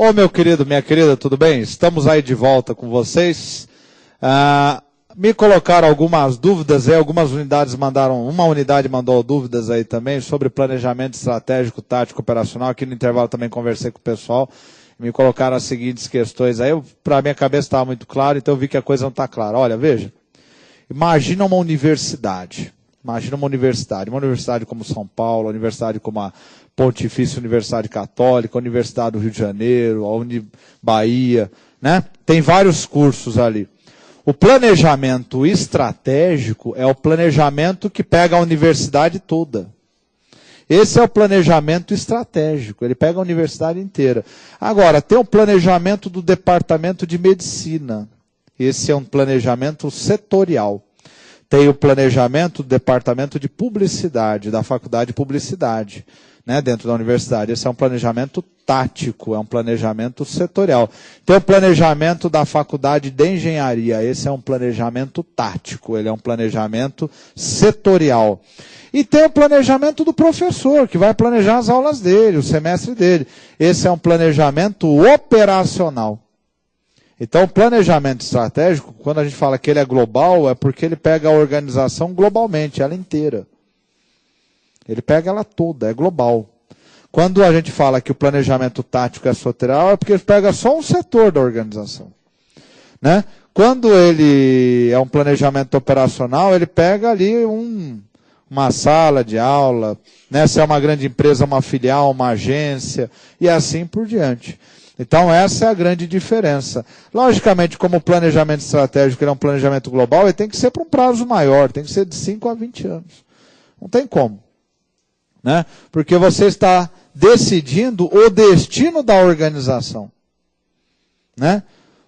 Ô meu querido, minha querida, tudo bem? Estamos aí de volta com vocês. Me colocaram algumas dúvidas aí, algumas unidades mandaram, uma unidade mandou dúvidas aí também sobre planejamento estratégico, tático, operacional. Aqui no intervalo também conversei com o pessoal, me colocaram as seguintes questões aí. Para minha cabeça estava muito claro, então eu vi que a coisa não está clara. Olha, veja, imagina uma universidade como São Paulo, uma universidade como a Pontifícia Universidade Católica, a Universidade do Rio de Janeiro, a Bahia, né? Tem vários cursos ali. O planejamento estratégico é o planejamento que pega a universidade toda. Esse é o planejamento estratégico, ele pega a universidade inteira. Agora, tem o planejamento do departamento de medicina. Esse é um planejamento setorial. Tem o planejamento do departamento de publicidade, da faculdade de publicidade, né, dentro da universidade. Esse é um planejamento tático, é um planejamento setorial. Tem o planejamento da faculdade de engenharia. Esse é um planejamento tático, ele é um planejamento setorial. E tem o planejamento do professor, que vai planejar as aulas dele, o semestre dele. Esse é um planejamento operacional. Então, o planejamento estratégico, quando a gente fala que ele é global, é porque ele pega a organização globalmente, ela inteira. Ele pega ela toda, é global. Quando a gente fala que o planejamento tático é setorial, é porque ele pega só um setor da organização. Né? Quando ele é um planejamento operacional, ele pega ali uma sala de aula, né? Se é uma grande empresa, uma filial, uma agência, e assim por diante. Então, essa é a grande diferença. Logicamente, como o planejamento estratégico ele é um planejamento global, ele tem que ser para um prazo maior, tem que ser de 5 a 20 anos. Não tem como. Né? Porque você está decidindo o destino da organização. Né?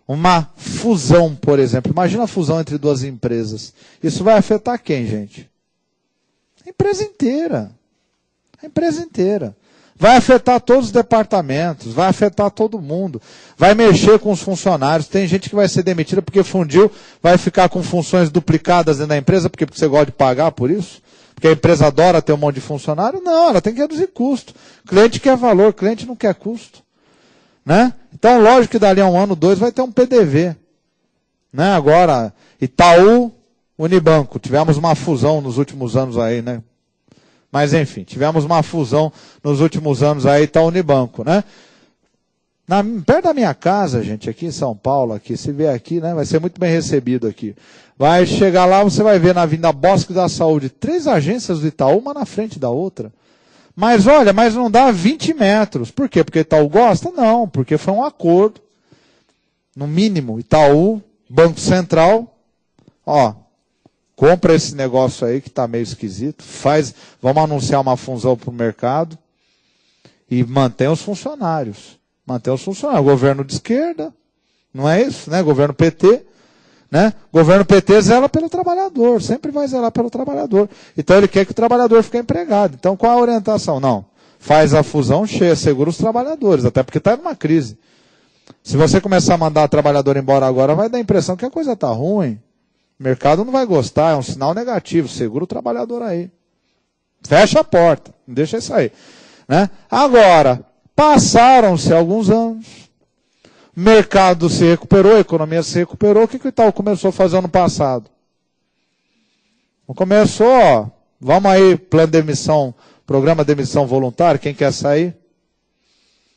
Uma fusão, por exemplo. Imagina a fusão entre duas empresas. Isso vai afetar quem, gente? A empresa inteira. A empresa inteira. Vai afetar todos os departamentos, vai afetar todo mundo, vai mexer com os funcionários. Tem gente que vai ser demitida porque fundiu, vai ficar com funções duplicadas dentro da empresa, porque você gosta de pagar por isso? Porque a empresa adora ter um monte de funcionário? Não, ela tem que reduzir custo. Cliente quer valor, cliente não quer custo. Né? Então, lógico que dali a 1 ano, 2, vai ter um PDV. Né? Agora, Itaú, Unibanco, tivemos uma fusão nos últimos anos aí, né? Mas, enfim, tivemos uma fusão nos últimos anos aí, tá Unibanco, né? Perto da minha casa, gente, aqui em São Paulo, aqui, se vier aqui, né, vai ser muito bem recebido aqui. Vai chegar lá, você vai ver na Avenida Bosque da Saúde, 3 agências do Itaú, uma na frente da outra. Mas, olha, mas não dá 20 metros. Por quê? Porque Itaú gosta? Não, porque foi um acordo. No mínimo, Itaú, Banco Central, ó, compra esse negócio aí que está meio esquisito, vamos anunciar uma fusão para o mercado e mantém os funcionários. Mantém os funcionários. Governo de esquerda, não é isso? Né? Governo PT. Né? Governo PT zela pelo trabalhador, sempre vai zelar pelo trabalhador. Então ele quer que o trabalhador fique empregado. Então qual a orientação? Não. Faz a fusão cheia, segura os trabalhadores, até porque está numa crise. Se você começar a mandar o trabalhador embora agora, vai dar a impressão que a coisa está ruim. O mercado não vai gostar, é um sinal negativo. Segura o trabalhador aí. Fecha a porta, não deixa isso aí. Né? Agora, passaram-se alguns anos, o mercado se recuperou, a economia se recuperou. O que o Itaú começou a fazer ano passado? Começou, ó, vamos aí, plano de demissão, programa de demissão voluntária, quem quer sair?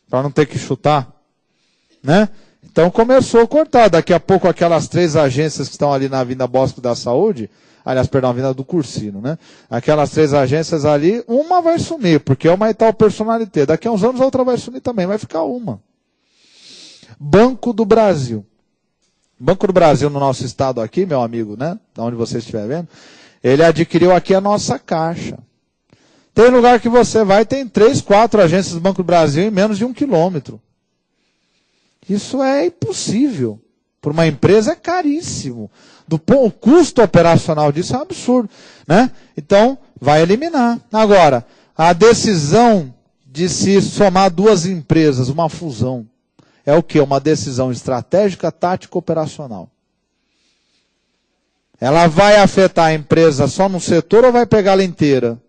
Para não ter que chutar. Né? Então começou a cortar. Daqui a pouco aquelas 3 agências que estão ali na Avenida Bosque da Saúde, aliás, perdão, Avenida do Cursino, né? Aquelas 3 agências ali, uma vai sumir, porque é uma Itaú Personalité. Daqui a uns anos a outra vai sumir também, vai ficar uma. Banco do Brasil. Banco do Brasil no nosso estado aqui, meu amigo, né? Da onde você estiver vendo, ele adquiriu aqui a nossa Caixa. Tem lugar que você vai, tem 3, 4 agências do Banco do Brasil em menos de 1 quilômetro. Isso é impossível. Por uma empresa é caríssimo. O custo operacional disso é um absurdo. Né? Então, vai eliminar. Agora, a decisão de se somar 2 empresas, uma fusão, é o quê? Uma decisão estratégica, tática, operacional. Ela vai afetar a empresa só num setor ou vai pegá-la inteira?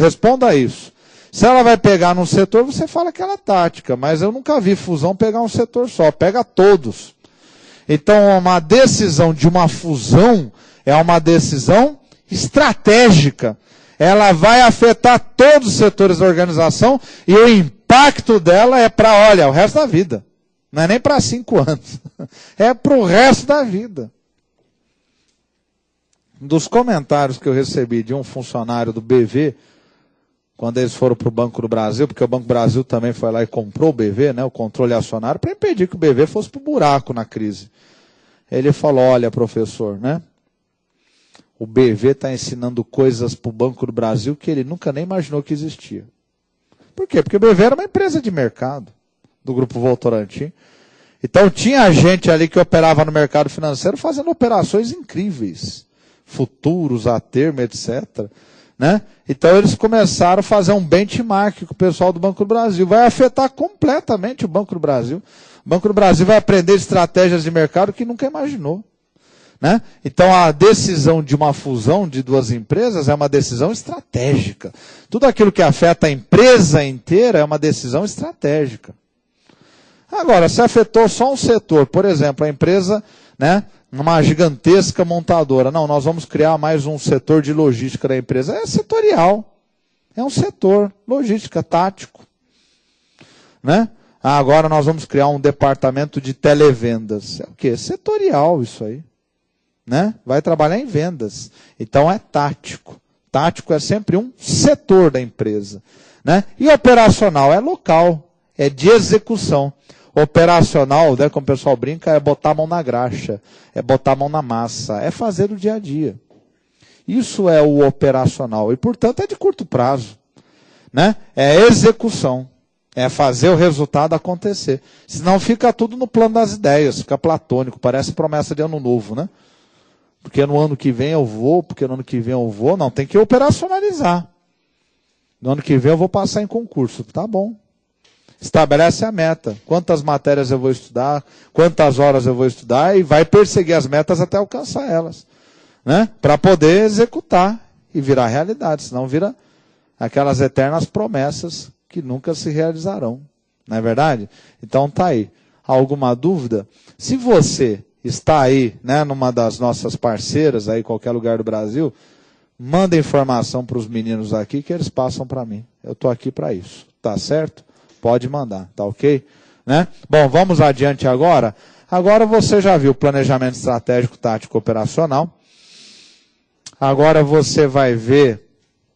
Responda isso. Se ela vai pegar num setor, você fala aquela tática, mas eu nunca vi fusão pegar um setor só, pega todos. Então, uma decisão de uma fusão é uma decisão estratégica. Ela vai afetar todos os setores da organização e o impacto dela é para, olha, o resto da vida. Não é nem para 5 anos. É para o resto da vida. Dos comentários que eu recebi de um funcionário do BV, quando eles foram para o Banco do Brasil, porque o Banco do Brasil também foi lá e comprou o BV, né, o controle acionário, para impedir que o BV fosse para o buraco na crise. Ele falou, olha, professor, né, o BV está ensinando coisas para o Banco do Brasil que ele nunca nem imaginou que existia. Por quê? Porque o BV era uma empresa de mercado do Grupo Votorantim. Então tinha gente ali que operava no mercado financeiro fazendo operações incríveis. Futuros, a termo, etc., né? Então eles começaram a fazer um benchmark com o pessoal do Banco do Brasil. Vai afetar completamente o Banco do Brasil. O Banco do Brasil vai aprender estratégias de mercado que nunca imaginou, né? Então a decisão de uma fusão de duas empresas é uma decisão estratégica. Tudo aquilo que afeta a empresa inteira é uma decisão estratégica. Agora, se afetou só um setor, por exemplo, a empresa, né, uma gigantesca montadora. Não, nós vamos criar mais um setor de logística da empresa. É setorial. É um setor, logística, tático. Né? Agora nós vamos criar um departamento de televendas. É o quê? Setorial isso aí. Né? Vai trabalhar em vendas. Então é tático. Tático é sempre um setor da empresa. Né? E operacional é local. É de execução. Operacional, né, como o pessoal brinca, é botar a mão na graxa, é botar a mão na massa, é fazer o dia a dia. Isso é o operacional e, portanto, é de curto prazo. Né? É execução, é fazer o resultado acontecer. Senão fica tudo no plano das ideias, fica platônico, parece promessa de ano novo. Né? Porque no ano que vem eu vou, porque no ano que vem eu vou. Não, tem que operacionalizar. No ano que vem eu vou passar em concurso, tá bom. Estabelece a meta. Quantas matérias eu vou estudar, quantas horas eu vou estudar e vai perseguir as metas até alcançar elas. Né? Para poder executar e virar realidade. Senão vira aquelas eternas promessas que nunca se realizarão. Não é verdade? Então tá aí. Alguma dúvida? Se você está aí, né, numa das nossas parceiras, aí em qualquer lugar do Brasil, manda informação para os meninos aqui que eles passam para mim. Eu estou aqui para isso. Tá certo? Pode mandar, tá ok? Né? Bom, vamos adiante agora. Agora você já viu planejamento estratégico, tático, operacional. Agora você vai ver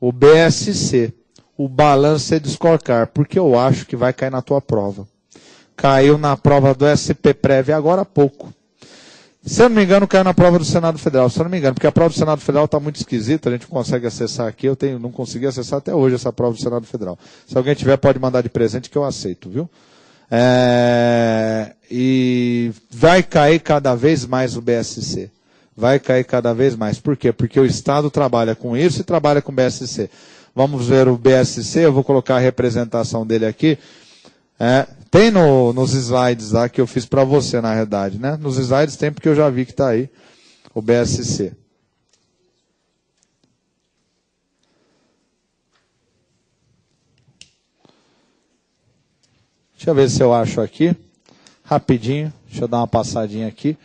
o BSC, o Balanced Scorecard, porque eu acho que vai cair na tua prova. Caiu na prova do SPPrev agora há pouco. Se eu não me engano, caiu na prova do Senado Federal. Se eu não me engano, porque a prova do Senado Federal está muito esquisita, a gente não consegue acessar aqui. Não consegui acessar até hoje essa prova do Senado Federal. Se alguém tiver, pode mandar de presente que eu aceito, viu? E vai cair cada vez mais o BSC. Vai cair cada vez mais. Por quê? Porque o Estado trabalha com isso e trabalha com o BSC. Vamos ver o BSC, eu vou colocar a representação dele aqui. Tem nos slides lá que eu fiz para você, na realidade, né? Nos slides tem porque eu já vi que está aí o BSC. Deixa eu ver se eu acho aqui. Rapidinho, deixa eu dar uma passadinha aqui.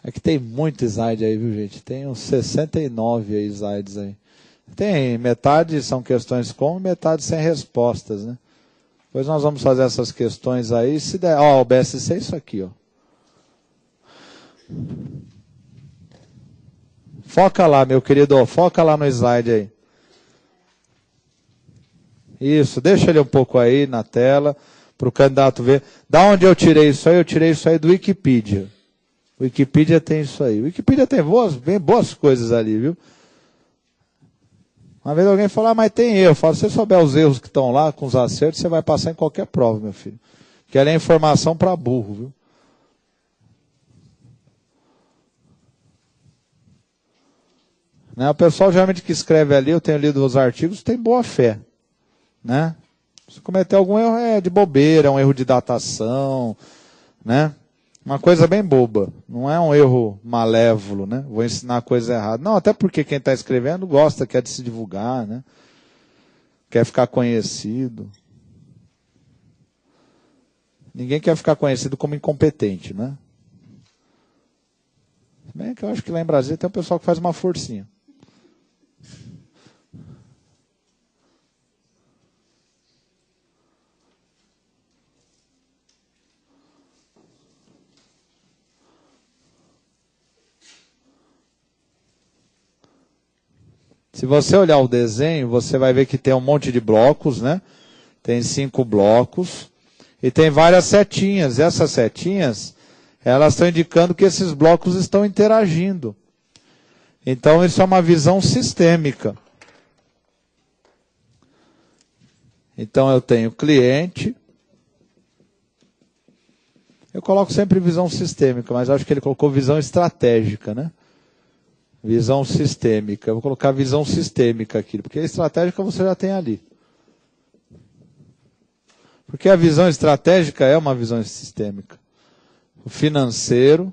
É que tem muito slide aí, viu, gente? Tem uns 69 aí slides aí. Tem metade são questões com, metade sem respostas, né? Depois nós vamos fazer essas questões aí. Se der, ó, o BSC é isso aqui, ó. Foca lá, meu querido, foca lá no slide aí. Isso, deixa ele um pouco aí na tela, para o candidato ver. Da onde eu tirei isso aí? Eu tirei isso aí do Wikipedia. O Wikipedia tem isso aí. O Wikipedia tem bem boas coisas ali, viu? Uma vez alguém falou, mas tem erro. Eu falo, se você souber os erros que estão lá, com os acertos, você vai passar em qualquer prova, meu filho. Porque ela é informação para burro, viu? Né? O pessoal geralmente que escreve ali, eu tenho lido os artigos, tem boa fé. Né? Se cometer algum erro, é de bobeira, é um erro de datação, né? Uma coisa bem boba. Não é um erro malévolo, né? Vou ensinar a coisa errada. Não, até porque quem está escrevendo gosta, quer se divulgar, né? Quer ficar conhecido. Ninguém quer ficar conhecido como incompetente, né? Bem que eu acho que lá em Brasília tem um pessoal que faz uma forcinha. Se você olhar o desenho, você vai ver que tem um monte de blocos, né? Tem 5 blocos. E tem várias setinhas. E essas setinhas, elas estão indicando que esses blocos estão interagindo. Então, isso é uma visão sistêmica. Então, eu tenho cliente. Eu coloco sempre visão sistêmica, mas acho que ele colocou visão estratégica, né? Visão sistêmica. Eu vou colocar visão sistêmica aqui, porque a estratégica você já tem ali. Porque a visão estratégica é uma visão sistêmica. O financeiro,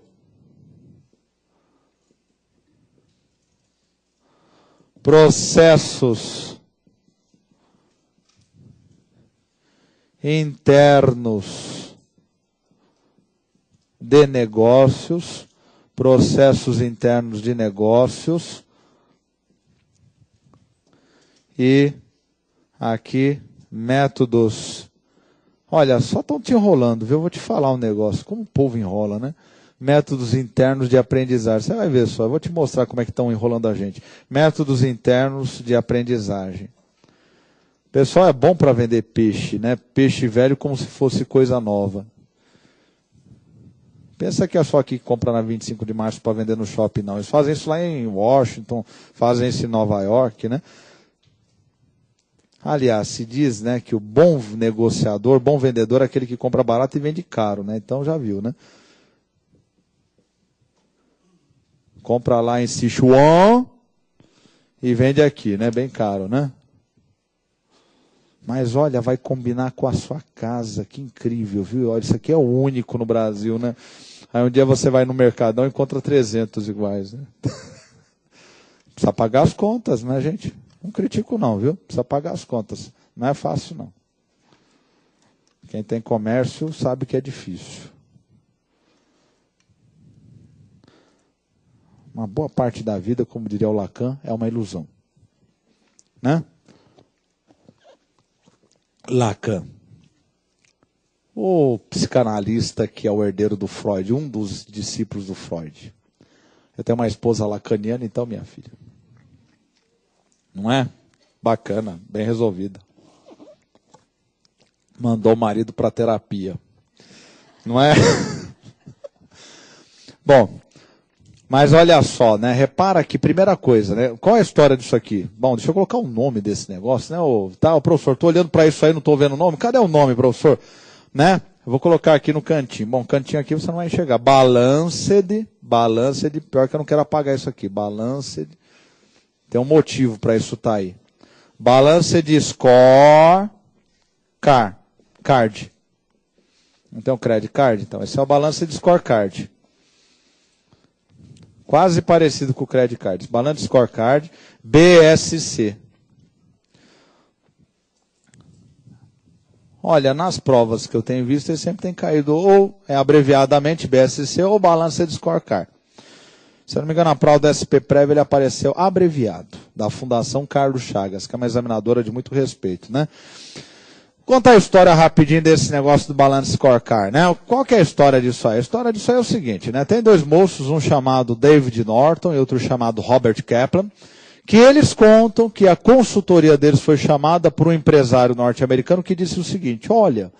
processos internos de negócios, processos internos de negócios, e aqui métodos. Olha, só estão te enrolando, viu? Eu vou te falar um negócio, como o povo enrola, né? Métodos internos de aprendizagem. Você vai ver só, eu vou te mostrar como é que estão enrolando a gente. Métodos internos de aprendizagem. O pessoal é bom para vender peixe, né? Peixe velho como se fosse coisa nova. Pensa que é só aqui que compra na 25 de março para vender no shopping, não. Eles fazem isso lá em Washington, fazem isso em Nova York, né? Aliás, se diz, né, que o bom negociador, bom vendedor é aquele que compra barato e vende caro, né? Então já viu, né? Compra lá em Sichuan e vende aqui, né? Bem caro, né? Mas olha, vai combinar com a sua casa, que incrível, viu? Olha, isso aqui é o único no Brasil, né? Aí um dia você vai no Mercadão e encontra 300 iguais, né? Precisa pagar as contas, né, gente? Não critico não, viu? Precisa pagar as contas. Não é fácil, não. Quem tem comércio sabe que é difícil. Uma boa parte da vida, como diria o Lacan, é uma ilusão. Né? Lacan. O psicanalista que é o herdeiro do Freud, um dos discípulos do Freud. Eu tenho uma esposa lacaniana, então, minha filha. Não é? Bacana, bem resolvida. Mandou o marido para terapia. Não é? Bom, mas olha só, né? Repara que, primeira coisa, né? Qual é a história disso aqui? Bom, deixa eu colocar o nome desse negócio, né? Tá, professor, estou olhando para isso aí, não estou vendo o nome. Cadê o nome, professor? Né? Eu vou colocar aqui no cantinho. Bom, cantinho aqui você não vai enxergar. Balanced, pior que eu não quero apagar isso aqui. Balanced, tem um motivo para isso estar aí. Balanced Score Card. Não tem um credit card? Então, esse é o Balanced Scorecard. Quase parecido com o credit card. Balanced Scorecard, BSC. Olha, nas provas que eu tenho visto, ele sempre tem caído ou abreviadamente BSC ou Balanced Scorecard. Se eu não me engano, na prova do SP Prévio ele apareceu abreviado, da Fundação Carlos Chagas, que é uma examinadora de muito respeito, né? Vou contar a história rapidinho desse negócio do Balanced Scorecard, né? Qual que é a história disso aí? A história disso aí é o seguinte, né? Tem dois moços, um chamado David Norton e outro chamado Robert Kaplan, que eles contam que a consultoria deles foi chamada por um empresário norte-americano que disse o seguinte: olha,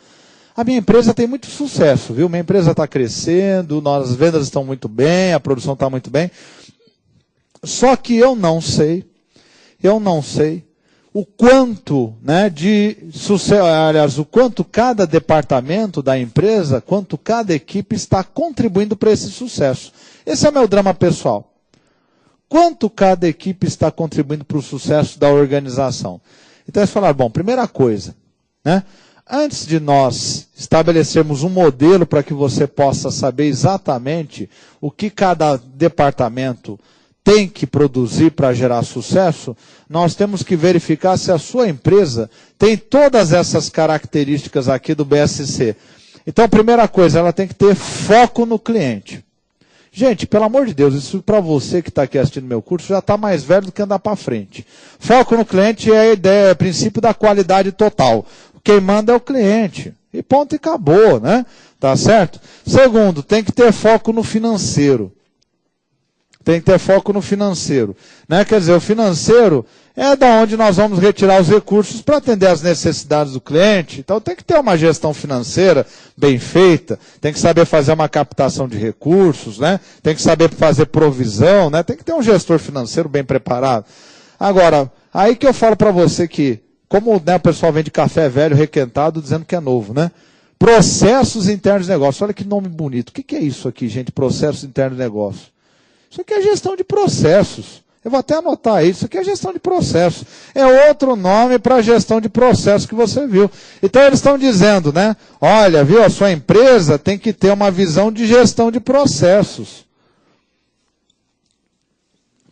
a minha empresa tem muito sucesso, viu? Minha empresa está crescendo, as vendas estão muito bem, a produção está muito bem. Só que eu não sei o quanto, né, de sucesso, aliás, o quanto cada departamento da empresa, quanto cada equipe está contribuindo para esse sucesso. Esse é o meu drama pessoal. Quanto cada equipe está contribuindo para o sucesso da organização? Então eles falaram, bom, primeira coisa, né? Antes de nós estabelecermos um modelo para que você possa saber exatamente o que cada departamento tem que produzir para gerar sucesso, nós temos que verificar se a sua empresa tem todas essas características aqui do BSC. Então, primeira coisa, ela tem que ter foco no cliente. Gente, pelo amor de Deus, isso para você que está aqui assistindo meu curso já está mais velho do que andar para frente. Foco no cliente é a ideia, é o princípio da qualidade total. Quem manda é o cliente. E ponto e acabou, né? Tá certo? Segundo, tem que ter foco no financeiro. Tem que ter foco no financeiro. Né? Quer dizer, o financeiro é da onde nós vamos retirar os recursos para atender às necessidades do cliente. Então tem que ter uma gestão financeira bem feita, tem que saber fazer uma captação de recursos, né? Tem que saber fazer provisão, né? Tem que ter um gestor financeiro bem preparado. Agora, aí que eu falo para você que, como né, o pessoal vende café velho, requentado, dizendo que é novo, né? Processos internos de negócio. Olha que nome bonito. O que é isso aqui, gente? Processos internos de negócio. Isso aqui é gestão de processos. Eu vou até anotar aí. Isso aqui é gestão de processos. É outro nome para gestão de processos que você viu. Então eles estão dizendo, né? Olha, viu? A sua empresa tem que ter uma visão de gestão de processos.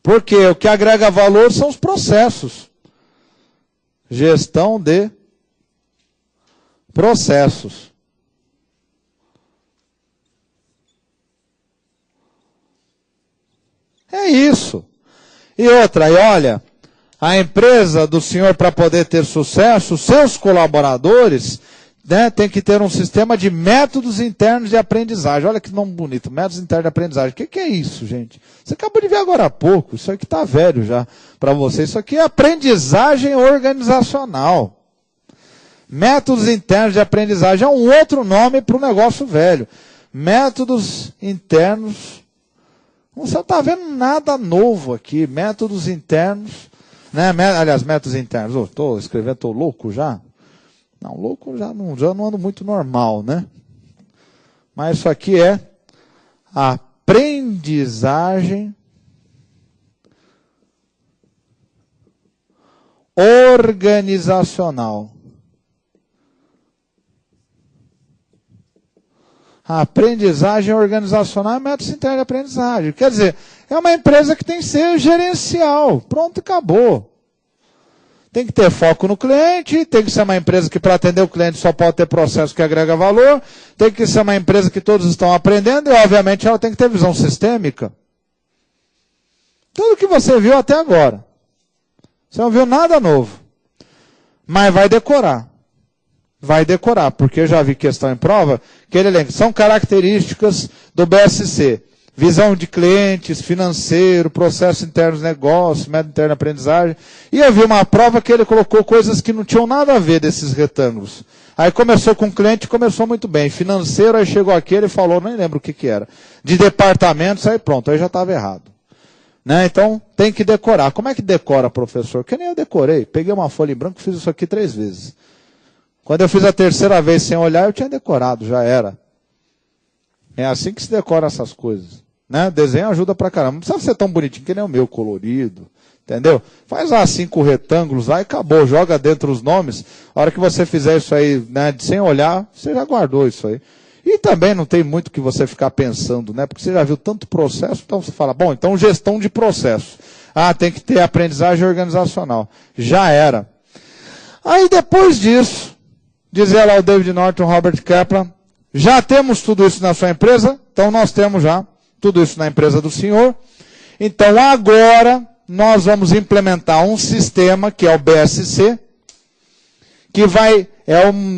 Porque o que agrega valor são os processos. Gestão de processos. É isso. E outra, e olha, a empresa do senhor, para poder ter sucesso, seus colaboradores, né, tem que ter um sistema de métodos internos de aprendizagem. Olha que nome bonito, métodos internos de aprendizagem. O que é isso, gente? Você acabou de ver agora há pouco, isso aqui está velho já para você. Isso aqui é aprendizagem organizacional. Métodos internos de aprendizagem é um outro nome para o negócio velho. Métodos internos. Você não está vendo nada novo aqui. Métodos internos. Né? Aliás, métodos internos. Estou escrevendo, estou louco já? Não, louco já não ando muito normal, né? Mas isso aqui é aprendizagem organizacional. A aprendizagem organizacional é método interno de aprendizagem. Quer dizer, é uma empresa que tem que ser gerencial. Pronto, acabou. Tem que ter foco no cliente, tem que ser uma empresa que para atender o cliente só pode ter processo que agrega valor, tem que ser uma empresa que todos estão aprendendo e, obviamente, ela tem que ter visão sistêmica. Tudo que você viu até agora. Você não viu nada novo. Mas vai decorar. Vai decorar, porque eu já vi questão em prova, que ele elenca. São características do BSC. Visão de clientes, financeiro, processo interno de negócio, método interno de aprendizagem. E eu vi uma prova que ele colocou coisas que não tinham nada a ver desses retângulos. Aí começou com o cliente, começou muito bem. Financeiro, aí chegou aqui, ele falou, nem lembro o que era. De departamentos, aí pronto, aí já estava errado. Né? Então, tem que decorar. Como é que decora, professor? Que nem eu decorei. Peguei uma folha em branco e fiz isso aqui 3 vezes. Quando eu fiz a 3ª vez sem olhar, eu tinha decorado, já era. É assim que se decora essas coisas. Né? Desenho ajuda pra caramba. Não precisa ser tão bonitinho que nem o meu, colorido. Entendeu? Faz lá 5 retângulos lá e acabou. Joga dentro os nomes. A hora que você fizer isso aí, né, sem olhar, você já guardou isso aí. E também não tem muito que você ficar pensando, né? Porque você já viu tanto processo, então você fala, bom, então gestão de processo. Ah, tem que ter aprendizagem organizacional. Já era. Aí depois disso, dizia lá o David Norton, Robert Kaplan, já temos tudo isso na sua empresa? Então nós temos já tudo isso na empresa do senhor. Então agora nós vamos implementar um sistema que é o BSC, que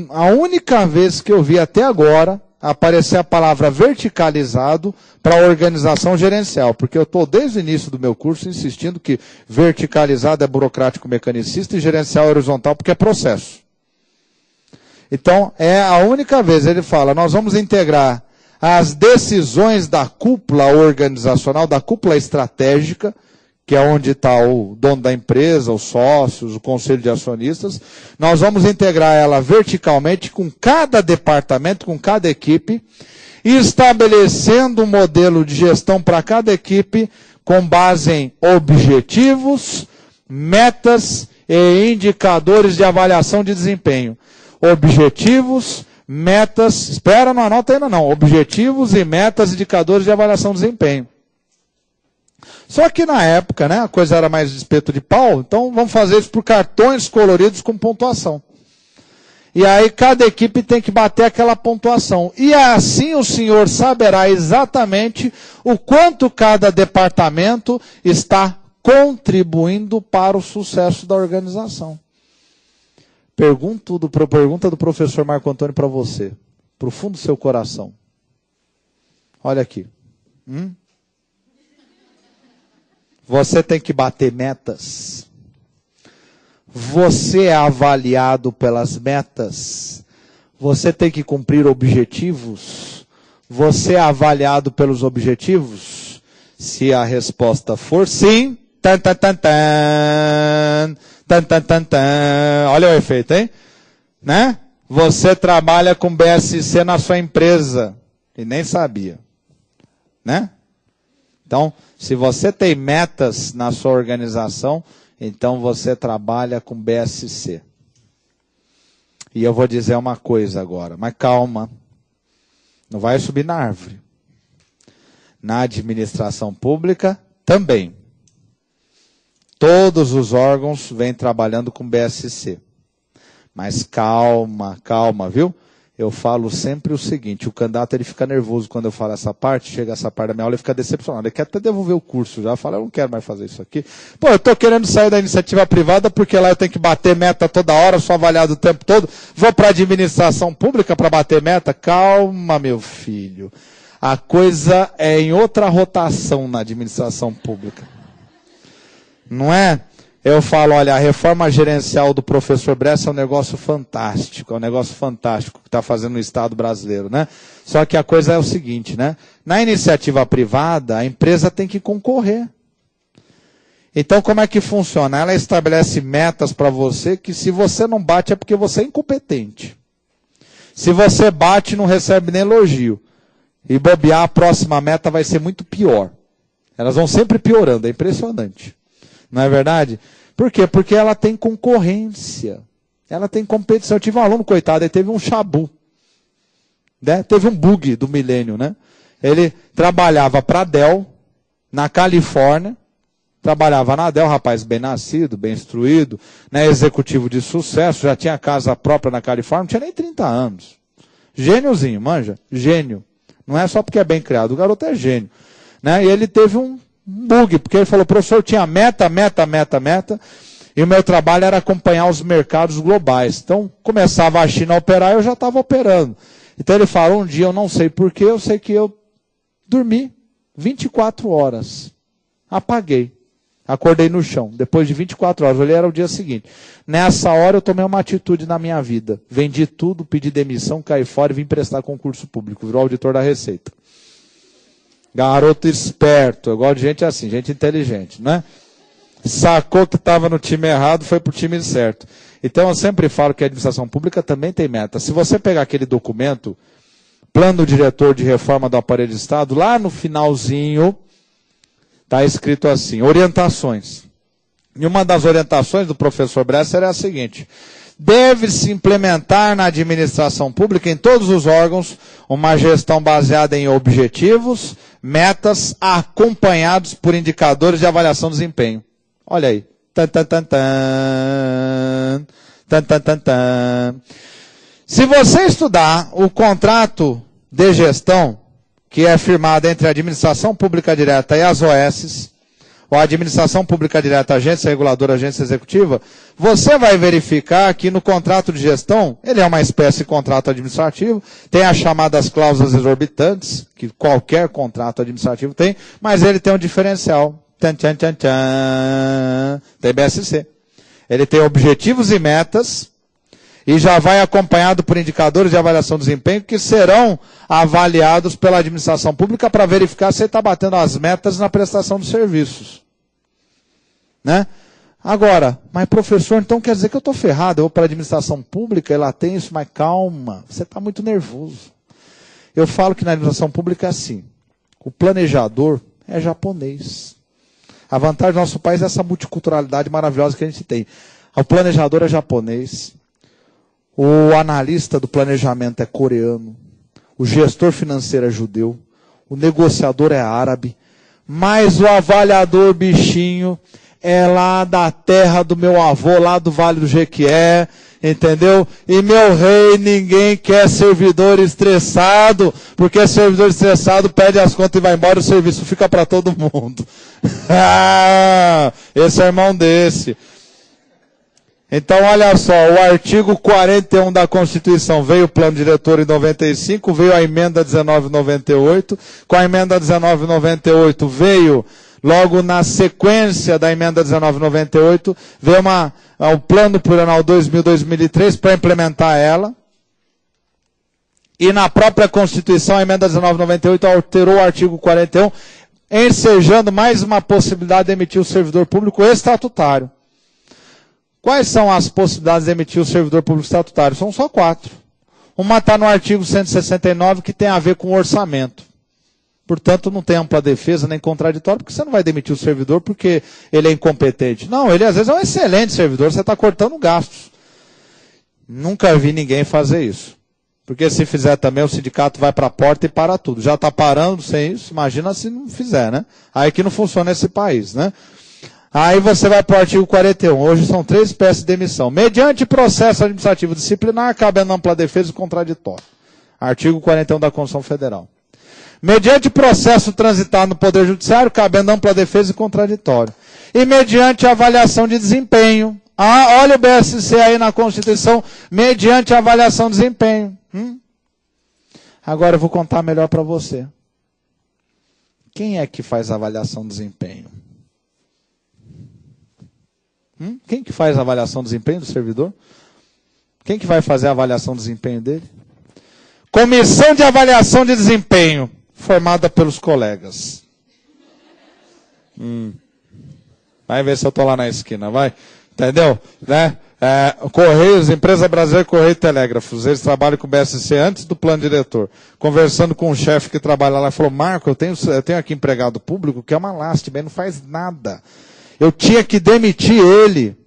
a única vez que eu vi até agora aparecer a palavra verticalizado para a organização gerencial, porque eu estou desde o início do meu curso insistindo que verticalizado é burocrático mecanicista e gerencial é horizontal porque é processo. Então, é a única vez, ele fala, nós vamos integrar as decisões da cúpula organizacional, da cúpula estratégica, que é onde está o dono da empresa, os sócios, o conselho de acionistas. Nós vamos integrar ela verticalmente com cada departamento, com cada equipe, estabelecendo um modelo de gestão para cada equipe com base em objetivos, metas e indicadores de avaliação de desempenho. objetivos, metas, espera, não anota ainda não, objetivos e metas, indicadores de avaliação de desempenho. Só que na época, né, a coisa era mais de espeto de pau, então vamos fazer isso por cartões coloridos com pontuação. E aí cada equipe tem que bater aquela pontuação. E assim o senhor saberá exatamente o quanto cada departamento está contribuindo para o sucesso da organização. Pergunta do professor Marco Antônio para você, para o fundo do seu coração. Olha aqui. Você tem que bater metas. Você é avaliado pelas metas. Você tem que cumprir objetivos. Você é avaliado pelos objetivos? Se a resposta for sim, tan, tan, tan, tan, tan, tan, tan, tan. Olha o efeito, hein? Né? Você trabalha com BSC na sua empresa e nem sabia. Né? Então, se você tem metas na sua organização, então você trabalha com BSC. E eu vou dizer uma coisa agora, mas calma. Não vai subir na árvore. Na administração pública, também. Todos os órgãos vêm trabalhando com BSC. Mas calma, calma, viu? Eu falo sempre o seguinte, o candidato ele fica nervoso quando eu falo essa parte, chega essa parte da minha aula, ele fica decepcionado, ele quer até devolver o curso já, fala, eu não quero mais fazer isso aqui. Pô, eu estou querendo sair da iniciativa privada porque lá eu tenho que bater meta toda hora, sou avaliado o tempo todo, vou para a administração pública para bater meta? Calma, meu filho. A coisa é em outra rotação na administração pública. Não é? Eu falo, olha, a reforma gerencial do professor Bressa é um negócio fantástico, que está fazendo no Estado brasileiro, né? Só que a coisa é o seguinte, né? Na iniciativa privada, a empresa tem que concorrer. Então, como é que funciona? Ela estabelece metas para você que se você não bate é porque você é incompetente. Se você bate, não recebe nem elogio. E bobear, a próxima meta vai ser muito pior. Elas vão sempre piorando, é impressionante. Não é verdade? Por quê? Porque ela tem concorrência. Ela tem competição. Eu tive um aluno, coitado, ele teve um chabu. Né? Teve um bug do milênio, né? Ele trabalhava para a Dell, na Califórnia. Trabalhava na Dell, rapaz bem nascido, bem instruído, né? Executivo de sucesso, já tinha casa própria na Califórnia, não tinha nem 30 anos. Gêniozinho, manja? Gênio. Não é só porque é bem criado, o garoto é gênio. Né? E ele teve um bug, porque ele falou, professor, eu tinha meta, e o meu trabalho era acompanhar os mercados globais. Então, começava a China a operar, eu já estava operando. Então ele falou, um dia, eu não sei porquê, eu sei que eu dormi 24 horas. Apaguei. Acordei no chão. Depois de 24 horas, olhei, era o dia seguinte. Nessa hora eu tomei uma atitude na minha vida. Vendi tudo, pedi demissão, caí fora e vim prestar concurso público. Virou auditor da Receita. Garoto esperto, eu gosto de gente assim, gente inteligente, né? Sacou que estava no time errado, foi para o time certo. Então eu sempre falo que a administração pública também tem meta. Se você pegar aquele documento, plano diretor de reforma do aparelho de Estado, lá no finalzinho, está escrito assim, orientações. E uma das orientações do professor Bresser é a seguinte: deve-se implementar na administração pública, em todos os órgãos, uma gestão baseada em objetivos, metas, acompanhados por indicadores de avaliação de desempenho. Olha aí. Tan, tan, tan, tan. Tan, tan, tan, tan. Se você estudar o contrato de gestão, que é firmado entre a administração pública direta e as OS, ou a administração pública direta, agência reguladora, agência executiva, você vai verificar que no contrato de gestão, ele é uma espécie de contrato administrativo, tem as chamadas cláusulas exorbitantes, que qualquer contrato administrativo tem, mas ele tem um diferencial. Tchan, tchan, tchan, tchan. Tem BSC. Ele tem objetivos e metas, e já vai acompanhado por indicadores de avaliação de desempenho que serão avaliados pela administração pública para verificar se ele está batendo as metas na prestação de serviços. Né? Agora, mas professor, então quer dizer que eu estou ferrado, eu vou para a administração pública, ela tem isso, mas calma, você está muito nervoso. Eu falo que na administração pública é assim, o planejador é japonês. A vantagem do nosso país é essa multiculturalidade maravilhosa que a gente tem. O planejador é japonês. O analista do planejamento é coreano, o gestor financeiro é judeu, o negociador é árabe, mas o avaliador bichinho é lá da terra do meu avô, lá do Vale do Jequié, entendeu? E meu rei, ninguém quer servidor estressado, porque servidor estressado pede as contas e vai embora, o serviço fica para todo mundo. Esse é irmão desse. Então, olha só, o artigo 41 da Constituição, veio o plano diretor em 95, veio a emenda 1998, com a emenda 1998 veio, logo na sequência da emenda 1998, veio o plano plurianual 2000-2003 para implementar ela, e na própria Constituição, a emenda 1998 alterou o artigo 41, ensejando mais uma possibilidade de emitir o servidor público estatutário. Quais são as possibilidades de emitir o servidor público estatutário? São só 4. Uma está no artigo 169, que tem a ver com o orçamento. Portanto, não tem ampla defesa nem contraditório, porque você não vai demitir o servidor porque ele é incompetente. Não, ele às vezes é um excelente servidor, você está cortando gastos. Nunca vi ninguém fazer isso. Porque se fizer também, o sindicato vai para a porta e para tudo. Já está parando sem isso, imagina se não fizer, né? Aí que não funciona esse país, né? Aí você vai para o artigo 41. Hoje são 3 espécies de demissão. Mediante processo administrativo disciplinar, cabendo ampla defesa e contraditório. Artigo 41 da Constituição Federal. Mediante processo transitado no Poder Judiciário, cabendo ampla defesa e contraditório. E mediante avaliação de desempenho. Olha o BSC aí na Constituição, mediante avaliação de desempenho. Agora eu vou contar melhor para você. Quem é que faz a avaliação de desempenho? Quem que faz a avaliação de desempenho do servidor? Quem que vai fazer a avaliação de desempenho dele? Comissão de avaliação de desempenho, formada pelos colegas. Vai ver se eu estou lá na esquina, vai. Entendeu? Né? Correios, Empresa Brasileira Correio e Telégrafos, eles trabalham com o BSC antes do plano diretor. Conversando com um chefe que trabalha lá, ele falou, Marco, eu tenho aqui empregado público que é uma lástima, ele não faz nada. Eu tinha que demitir ele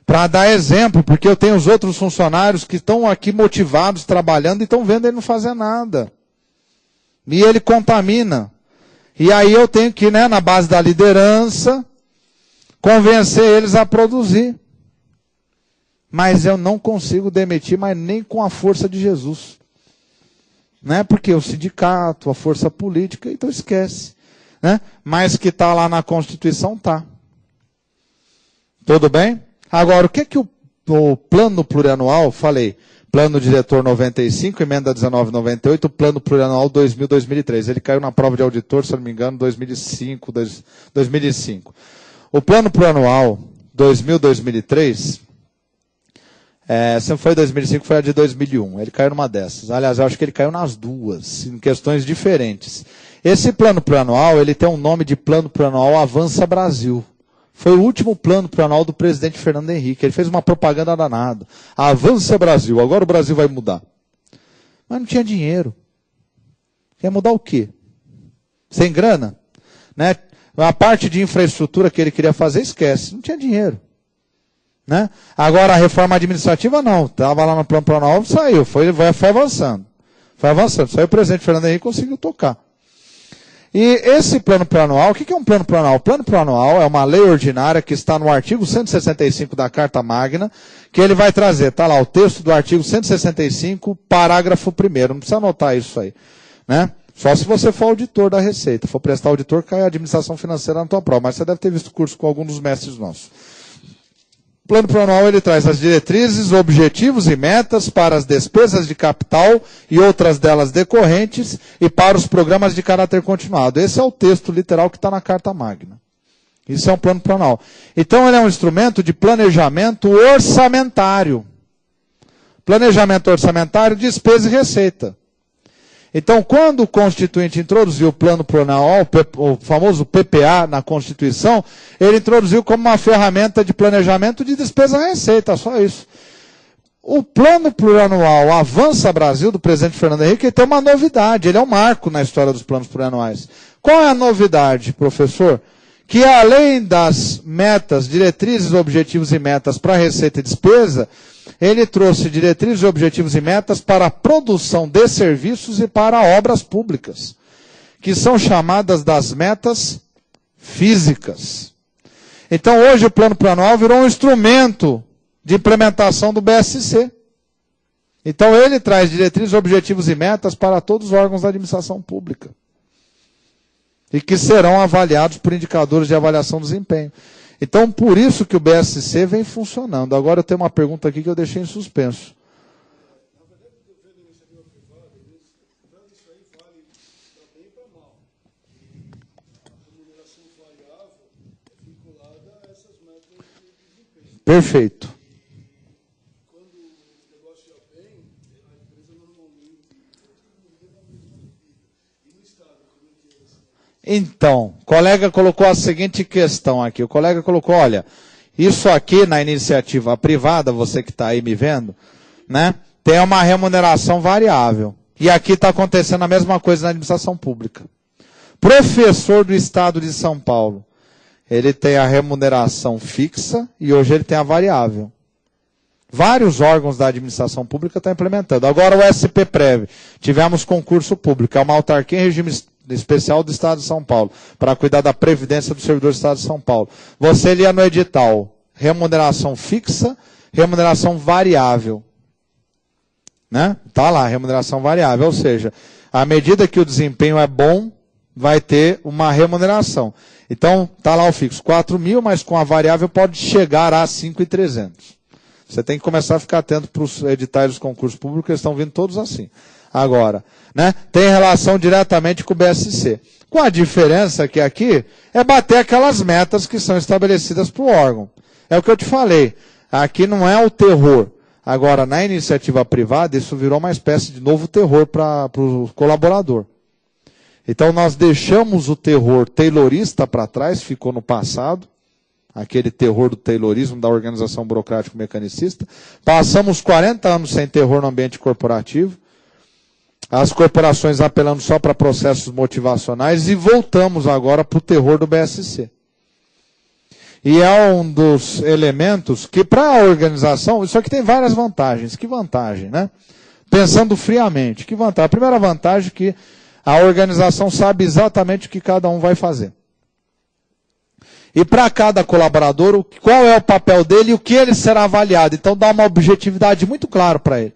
para dar exemplo, porque eu tenho os outros funcionários que estão aqui motivados, trabalhando, e estão vendo ele não fazer nada. E ele contamina. E aí eu tenho que, né, na base da liderança, convencer eles a produzir. Mas eu não consigo demitir, mas nem com a força de Jesus. Né? Porque o sindicato, a força política, então esquece. Né? Mas que está lá na Constituição, está. Tudo bem? Agora, o que que o plano plurianual, falei, plano diretor 95, emenda 1998, plano plurianual 2000-2003. Ele caiu na prova de auditor, se eu não me engano, 2005. O plano plurianual 2000-2003, se não foi 2005, foi a de 2001. Ele caiu numa dessas. Aliás, eu acho que ele caiu nas duas, em questões diferentes. Esse plano plurianual, ele tem um nome de plano plurianual Avança Brasil. Foi o último plano plurianual do presidente Fernando Henrique. Ele fez uma propaganda danada. Avança Brasil, agora o Brasil vai mudar. Mas não tinha dinheiro. Quer mudar o quê? Sem grana? Né? A parte de infraestrutura que ele queria fazer, esquece. Não tinha dinheiro. Né? Agora a reforma administrativa não. Estava lá no plano plurianual, saiu. Foi avançando. Foi avançando. Saiu o presidente Fernando Henrique e conseguiu tocar. E esse plano plurianual, o que é um plano plurianual? O plano plurianual é uma lei ordinária que está no artigo 165 da Carta Magna, que ele vai trazer, está lá o texto do artigo 165, parágrafo 1º, não precisa anotar isso aí, né? Só se você for auditor da Receita, for prestar auditor, cai a administração financeira na tua prova, mas você deve ter visto curso com algum dos mestres nossos. O plano plurianual, ele traz as diretrizes, objetivos e metas para as despesas de capital e outras delas decorrentes e para os programas de caráter continuado. Esse é o texto literal que está na Carta Magna. Isso é um plano plurianual. Então, ele é um instrumento de planejamento orçamentário. Planejamento orçamentário, despesa e receita. Então, quando o Constituinte introduziu o plano plurianual, o famoso PPA na Constituição, ele introduziu como uma ferramenta de planejamento de despesa e receita, só isso. O plano plurianual Avança Brasil, do presidente Fernando Henrique, ele tem uma novidade, ele é um marco na história dos planos plurianuais. Qual é a novidade, professor? que além das metas, diretrizes, objetivos e metas para receita e despesa, ele trouxe diretrizes, objetivos e metas para a produção de serviços e para obras públicas, que são chamadas das metas físicas. Então hoje o Plano Plurianual virou um instrumento de implementação do BSC. Então ele traz diretrizes, objetivos e metas para todos os órgãos da administração pública. E que serão avaliados por indicadores de avaliação do desempenho. Então, por isso que o BSC vem funcionando. Agora eu tenho uma pergunta aqui que eu deixei em suspenso. Na verdade, o governo e iniciativa privada, tanto isso aí vale para bem e para mal. A remuneração variável é vinculada a essas metas de desempenho. Perfeito. Quando o negócio ia bem, a empresa normalmente vive a mesma vida. E no Estado, como é que é isso? Então, o colega colocou a seguinte questão aqui. O colega colocou, olha, isso aqui na iniciativa privada, você que está aí me vendo, né, tem uma remuneração variável. E aqui está acontecendo a mesma coisa na administração pública. Professor do Estado de São Paulo, ele tem a remuneração fixa e hoje ele tem a variável. Vários órgãos da administração pública estão implementando. Agora o SPPrev, tivemos concurso público, é uma autarquia em regime especial do Estado de São Paulo, para cuidar da previdência do servidor do Estado de São Paulo. Você lia no edital, remuneração fixa, remuneração variável. Né? Tá lá, remuneração variável, ou seja, à medida que o desempenho é bom, vai ter uma remuneração. Então, tá lá o fixo, 4.000, mas com a variável pode chegar a 5.300. Você tem que começar a ficar atento para os editais dos concursos públicos, eles estão vindo todos assim. Agora, né, tem relação diretamente com o BSC. Com a diferença que aqui é bater aquelas metas que são estabelecidas para o órgão. É o que eu te falei. Aqui não é o terror. Agora, na iniciativa privada, isso virou uma espécie de novo terror para o colaborador. Então, nós deixamos o terror taylorista para trás, ficou no passado. Aquele terror do taylorismo, da organização burocrático-mecanicista. Passamos 40 anos sem terror no ambiente corporativo. As corporações apelando só para processos motivacionais e voltamos agora para o terror do BSC. E é um dos elementos que para a organização, isso aqui tem várias vantagens. Que vantagem, né? Pensando friamente, que vantagem? A primeira vantagem é que a organização sabe exatamente o que cada um vai fazer. E para cada colaborador, qual é o papel dele e o que ele será avaliado. Então dá uma objetividade muito clara para ele.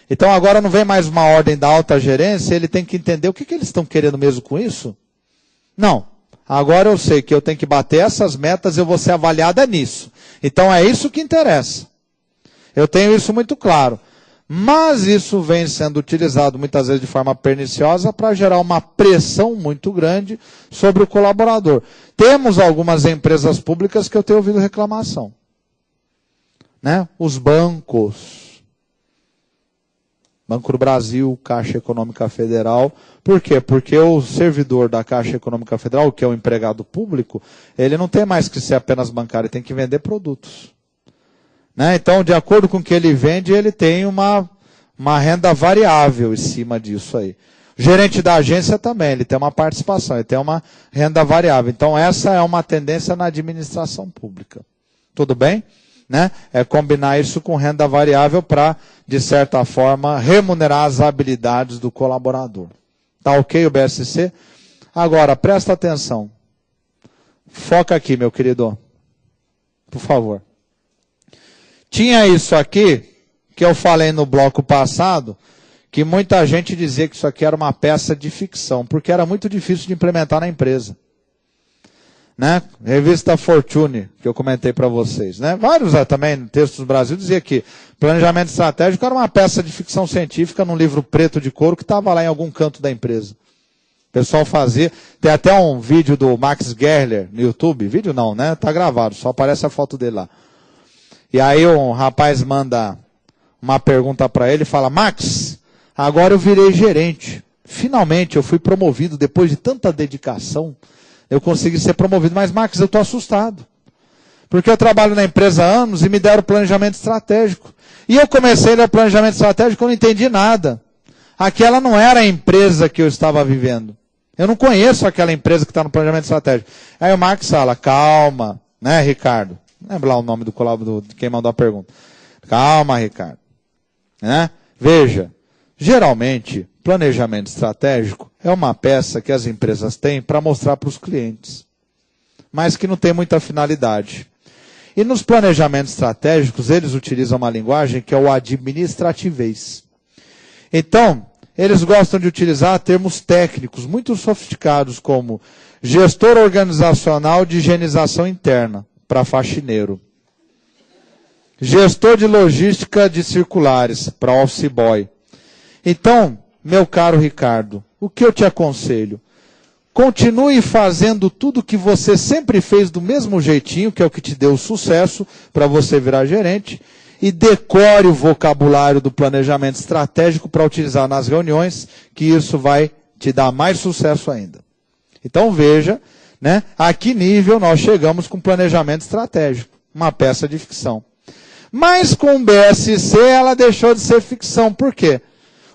Então agora não vem mais uma ordem da alta gerência, ele tem que entender o que eles estão querendo mesmo com isso. Não, agora eu sei que eu tenho que bater essas metas e eu vou ser avaliada nisso. Então é isso que interessa. Eu tenho isso muito claro. Mas isso vem sendo utilizado muitas vezes de forma perniciosa para gerar uma pressão muito grande sobre o colaborador. Temos algumas empresas públicas que eu tenho ouvido reclamação. Né? Os bancos. Banco do Brasil, Caixa Econômica Federal. Por quê? Porque o servidor da Caixa Econômica Federal, que é o empregado público, ele não tem mais que ser apenas bancário, ele tem que vender produtos. Né? Então, de acordo com o que ele vende, ele tem uma renda variável em cima disso aí. O gerente da agência também, ele tem uma participação, ele tem uma renda variável. Então, essa é uma tendência na administração pública. Tudo bem? Né? É combinar isso com renda variável para, de certa forma, remunerar as habilidades do colaborador. Tá ok o BSC? Agora, presta atenção. Foca aqui, meu querido. Por favor. Tinha isso aqui, que eu falei no bloco passado, que muita gente dizia que isso aqui era uma peça de ficção, porque era muito difícil de implementar na empresa. Né? Revista Fortune, que eu comentei para vocês. Né? Vários também, textos do Brasil, dizia que planejamento estratégico era uma peça de ficção científica num livro preto de couro que estava lá em algum canto da empresa. O pessoal fazia. Tem até um vídeo do Max Gerler no YouTube. Vídeo não, né? Está gravado, só aparece a foto dele lá. E aí um rapaz manda uma pergunta para ele e fala: Max, agora eu virei gerente. Finalmente eu fui promovido depois de tanta dedicação. Eu consegui ser promovido, mas Max, eu estou assustado. Porque eu trabalho na empresa há anos e me deram planejamento estratégico. E eu comecei a ler planejamento estratégico e eu não entendi nada. Aquela não era a empresa que eu estava vivendo. Eu não conheço aquela empresa que está no planejamento estratégico. Aí o Marcos fala, calma, né, Ricardo? Lembra lá o nome de quem mandou a pergunta. Calma, Ricardo. Né? Veja, geralmente, planejamento estratégico é uma peça que as empresas têm para mostrar para os clientes, mas que não tem muita finalidade. E nos planejamentos estratégicos, eles utilizam uma linguagem que é o administrativez. Então, eles gostam de utilizar termos técnicos muito sofisticados, como gestor organizacional de higienização interna, para faxineiro. Gestor de logística de circulares, para office boy. Então, meu caro Ricardo, o que eu te aconselho? Continue fazendo tudo que você sempre fez do mesmo jeitinho, que é o que te deu sucesso para você virar gerente, e decore o vocabulário do planejamento estratégico para utilizar nas reuniões, que isso vai te dar mais sucesso ainda. Então veja, né, a que nível nós chegamos com planejamento estratégico, uma peça de ficção. Mas com o BSC ela deixou de ser ficção, por quê?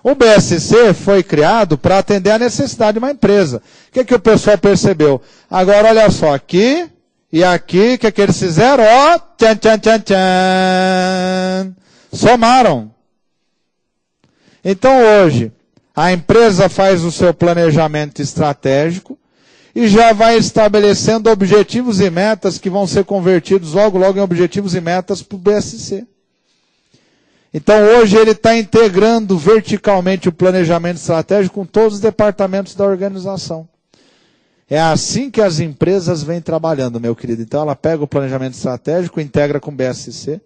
O BSC foi criado para atender a necessidade de uma empresa. O que o pessoal percebeu? Agora, olha só, aqui e aqui, o que eles fizeram? Ó, tchan, tchan, tchan, tchan. Somaram. Então, hoje, a empresa faz o seu planejamento estratégico e já vai estabelecendo objetivos e metas que vão ser convertidos logo, logo em objetivos e metas para o BSC. Então, hoje ele está integrando verticalmente o planejamento estratégico com todos os departamentos da organização. É assim que as empresas vêm trabalhando, meu querido. Então, ela pega o planejamento estratégico, integra com o BSC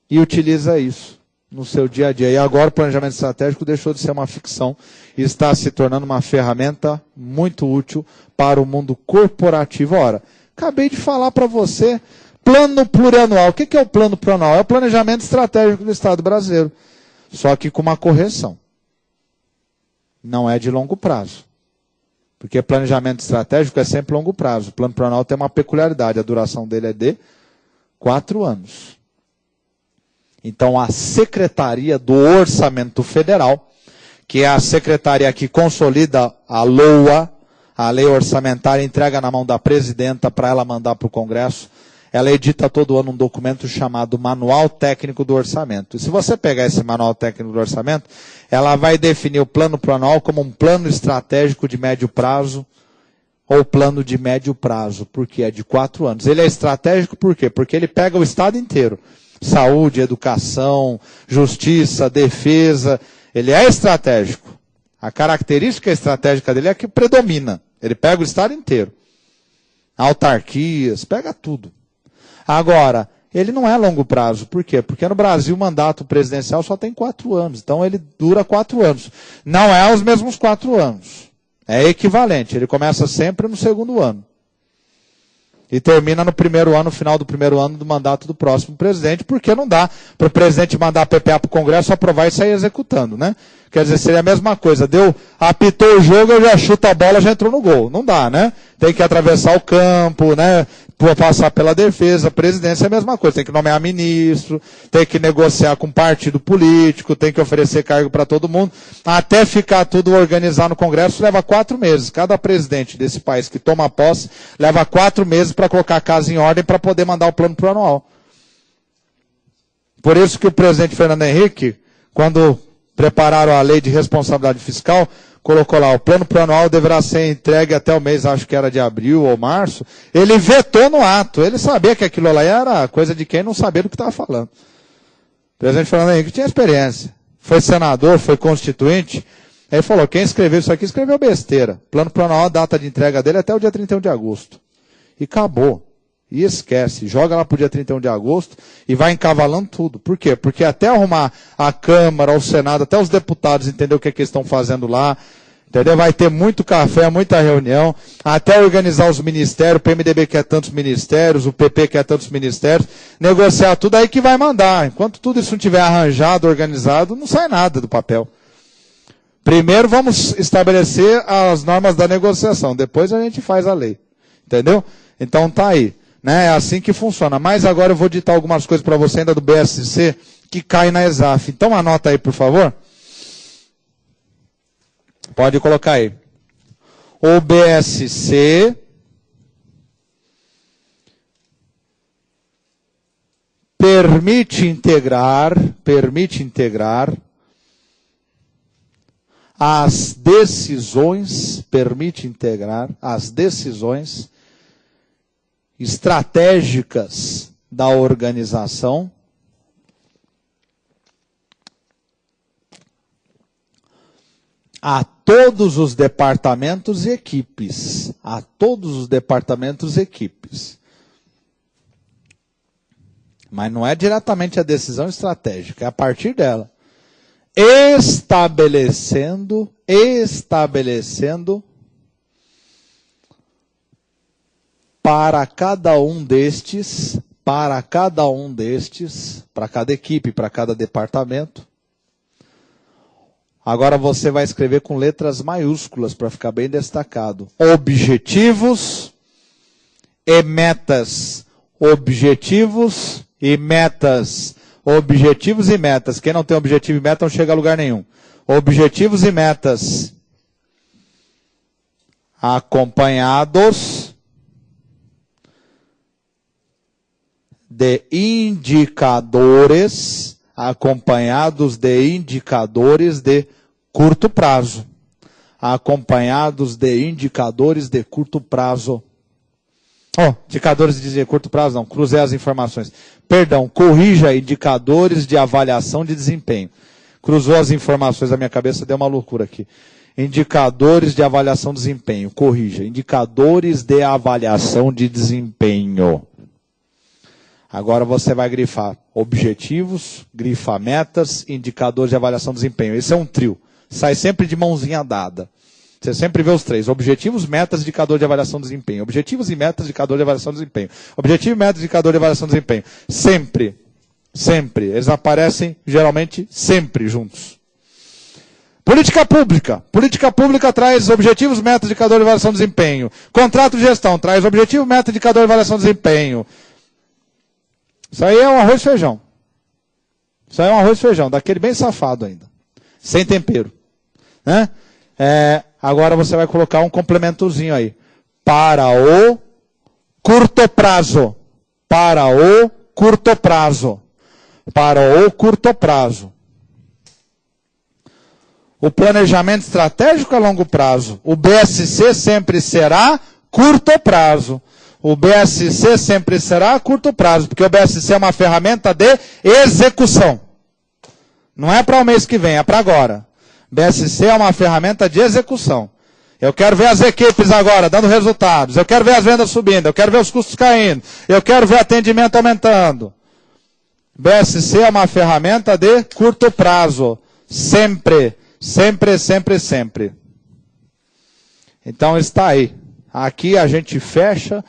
e utiliza isso no seu dia a dia. E agora o planejamento estratégico deixou de ser uma ficção e está se tornando uma ferramenta muito útil para o mundo corporativo. Ora, acabei de falar para você... Plano plurianual. O que é o plano plurianual? É o planejamento estratégico do Estado brasileiro. Só que com uma correção. Não é de longo prazo. Porque planejamento estratégico é sempre longo prazo. O plano plurianual tem uma peculiaridade. A duração dele é de 4 anos. Então a Secretaria do Orçamento Federal, que é a secretaria que consolida a LOA, a Lei Orçamentária, entrega na mão da presidenta para ela mandar para o Congresso, ela edita todo ano um documento chamado Manual Técnico do Orçamento. E se você pegar esse Manual Técnico do Orçamento, ela vai definir o plano plurianual como um plano estratégico de médio prazo ou plano de médio prazo, porque é de 4 anos. Ele é estratégico por quê? Porque ele pega o Estado inteiro. Saúde, educação, justiça, defesa. Ele é estratégico. A característica estratégica dele é que predomina. Ele pega o Estado inteiro. Autarquias, pega tudo. Agora, ele não é longo prazo. Por quê? Porque no Brasil o mandato presidencial só tem 4 anos. Então ele dura 4 anos. Não é os mesmos 4 anos. É equivalente. Ele começa sempre no segundo ano. E termina no primeiro ano, no final do primeiro ano do mandato do próximo presidente, porque não dá para o presidente mandar a PPA para o Congresso, aprovar e sair executando, né? Quer dizer, seria a mesma coisa. Apitou o jogo, eu já chuto a bola, já entrou no gol. Não dá, né? Tem que atravessar o campo, né? Passar pela defesa, a presidência é a mesma coisa. Tem que nomear ministro, tem que negociar com partido político, tem que oferecer cargo para todo mundo. Até ficar tudo organizado no Congresso, leva 4 meses. Cada presidente desse país que toma posse, leva 4 meses para colocar a casa em ordem para poder mandar o plano plurianual. Por isso que o presidente Fernando Henrique, quando prepararam a lei de responsabilidade fiscal, colocou lá, o plano plurianual deverá ser entregue até o mês, acho que era de abril ou março. Ele vetou no ato. Ele sabia que aquilo lá era coisa de quem não sabia do que estava falando. O presidente Fernando Henrique tinha experiência. Foi senador, foi constituinte. Ele falou, quem escreveu isso aqui escreveu besteira. Plano plurianual, a data de entrega dele é até o dia 31 de agosto. E acabou. E esquece, joga lá para o dia 31 de agosto e vai encavalando tudo. Por quê? Porque até arrumar a Câmara, o Senado, até os deputados entender o que eles estão fazendo lá, entendeu? Vai ter muito café, muita reunião, até organizar os ministérios, o PMDB quer tantos ministérios, o PP quer tantos ministérios, negociar tudo aí que vai mandar. Enquanto tudo isso não estiver arranjado, organizado, não sai nada do papel. Primeiro vamos estabelecer as normas da negociação, depois a gente faz a lei. Entendeu? Então tá aí. Né? É assim que funciona. Mas agora eu vou ditar algumas coisas para você ainda do BSC que cai na ESAF. Então anota aí, por favor. Pode colocar aí. o BSC permite integrar as decisões estratégicas da organização a todos os departamentos e equipes. Mas não é diretamente a decisão estratégica, é a partir dela. Estabelecendo para cada equipe, para cada departamento. Agora você vai escrever com letras maiúsculas para ficar bem destacado. Objetivos e metas. Objetivos e metas. Quem não tem objetivo e meta não chega a lugar nenhum. Objetivos e metas. Acompanhados de indicadores de curto prazo. Indicadores de curto prazo não, cruzei as informações. Perdão, corrija indicadores de avaliação de desempenho. Cruzou as informações da minha cabeça, deu uma loucura aqui. Indicadores de avaliação de desempenho, corrija. Indicadores de avaliação de desempenho. Agora você vai grifar objetivos, grifa metas, indicadores de avaliação de desempenho. Esse é um trio. Sai sempre de mãozinha dada. Você sempre vê os três. Objetivos, metas, indicador de avaliação de desempenho. Objetivos e metas, indicador de avaliação de desempenho. Objetivo, metas, indicador de avaliação de desempenho. Sempre. Eles aparecem, geralmente, sempre juntos. Política pública. Política pública traz objetivos, metas, indicador de avaliação de desempenho. Contrato de gestão traz objetivo, meta, indicador de avaliação de desempenho. Isso aí é um arroz e feijão. Daquele bem safado ainda. Sem tempero. Né? Agora você vai colocar um complementozinho aí. Para o curto prazo. O planejamento estratégico a longo prazo. O BSC sempre será curto prazo. Porque o BSC é uma ferramenta de execução. Não é para o mês que vem, é para agora. BSC é uma ferramenta de execução. Eu quero ver as equipes agora dando resultados. Eu quero ver as vendas subindo. Eu quero ver os custos caindo. Eu quero ver atendimento aumentando. BSC é uma ferramenta de curto prazo. Sempre. Então está aí. Aqui a gente fecha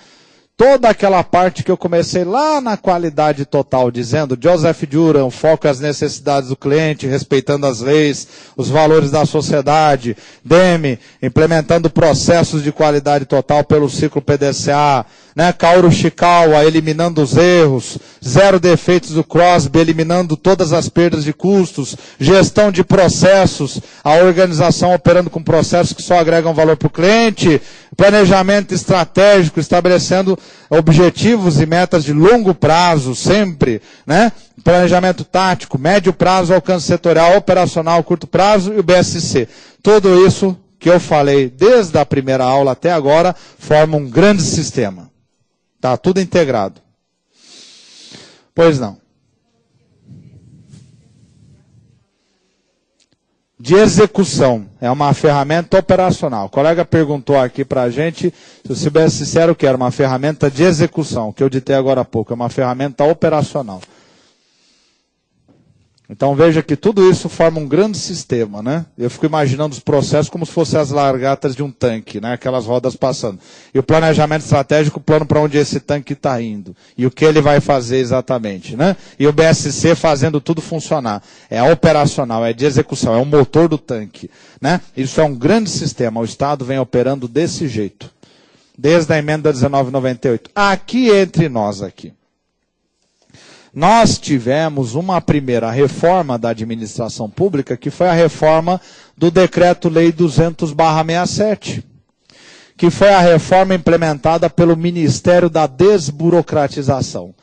toda aquela parte que eu comecei lá na qualidade total, dizendo Joseph Juran, o foco é as necessidades do cliente, respeitando as leis, os valores da sociedade, Demi, implementando processos de qualidade total pelo ciclo PDCA, né? Kaoru Ishikawa, eliminando os erros, zero defeitos do Crosby, eliminando todas as perdas de custos, gestão de processos, a organização operando com processos que só agregam valor para o cliente, planejamento estratégico, estabelecendo objetivos e metas de longo prazo, sempre, né? Planejamento tático, médio prazo, alcance setorial, operacional, curto prazo e o BSC. Tudo isso que eu falei desde a primeira aula até agora forma um grande sistema. Tá tudo integrado. Pois não. De execução. É uma ferramenta operacional. O colega perguntou aqui para a gente, se eu soubesse sincero, que era uma ferramenta de execução, que eu ditei agora há pouco. É uma ferramenta operacional. Então veja que tudo isso forma um grande sistema, né? Eu fico imaginando os processos como se fossem as largatas de um tanque, né? Aquelas rodas passando. E o planejamento estratégico, o plano para onde esse tanque está indo. E o que ele vai fazer exatamente, né? E o BSC fazendo tudo funcionar. É operacional, é de execução, é o motor do tanque, né? Isso é um grande sistema. O Estado vem operando desse jeito. Desde a emenda 1998. Aqui entre nós aqui. Nós tivemos uma primeira reforma da administração pública, que foi a reforma do Decreto-Lei 200/67. que foi a reforma implementada pelo Ministério da Desburocratização,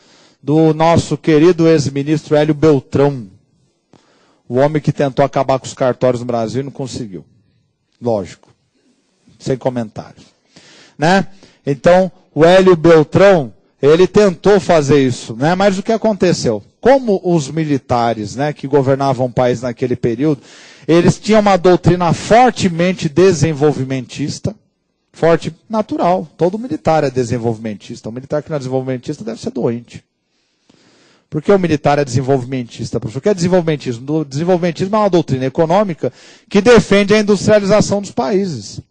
do nosso querido ex-ministro Hélio Beltrão, o homem que tentou acabar com os cartórios no Brasil e não conseguiu. Lógico, sem comentários. Né? Então, o Hélio Beltrão, ele tentou fazer isso, né? Mas o que aconteceu? Como os militares, né, que governavam o país naquele período, eles tinham uma doutrina fortemente desenvolvimentista, forte, natural, todo militar é desenvolvimentista. O militar que não é desenvolvimentista deve ser doente. Porque o militar é desenvolvimentista, professor? O que é desenvolvimentismo? O desenvolvimentismo é uma doutrina econômica que defende a industrialização dos países.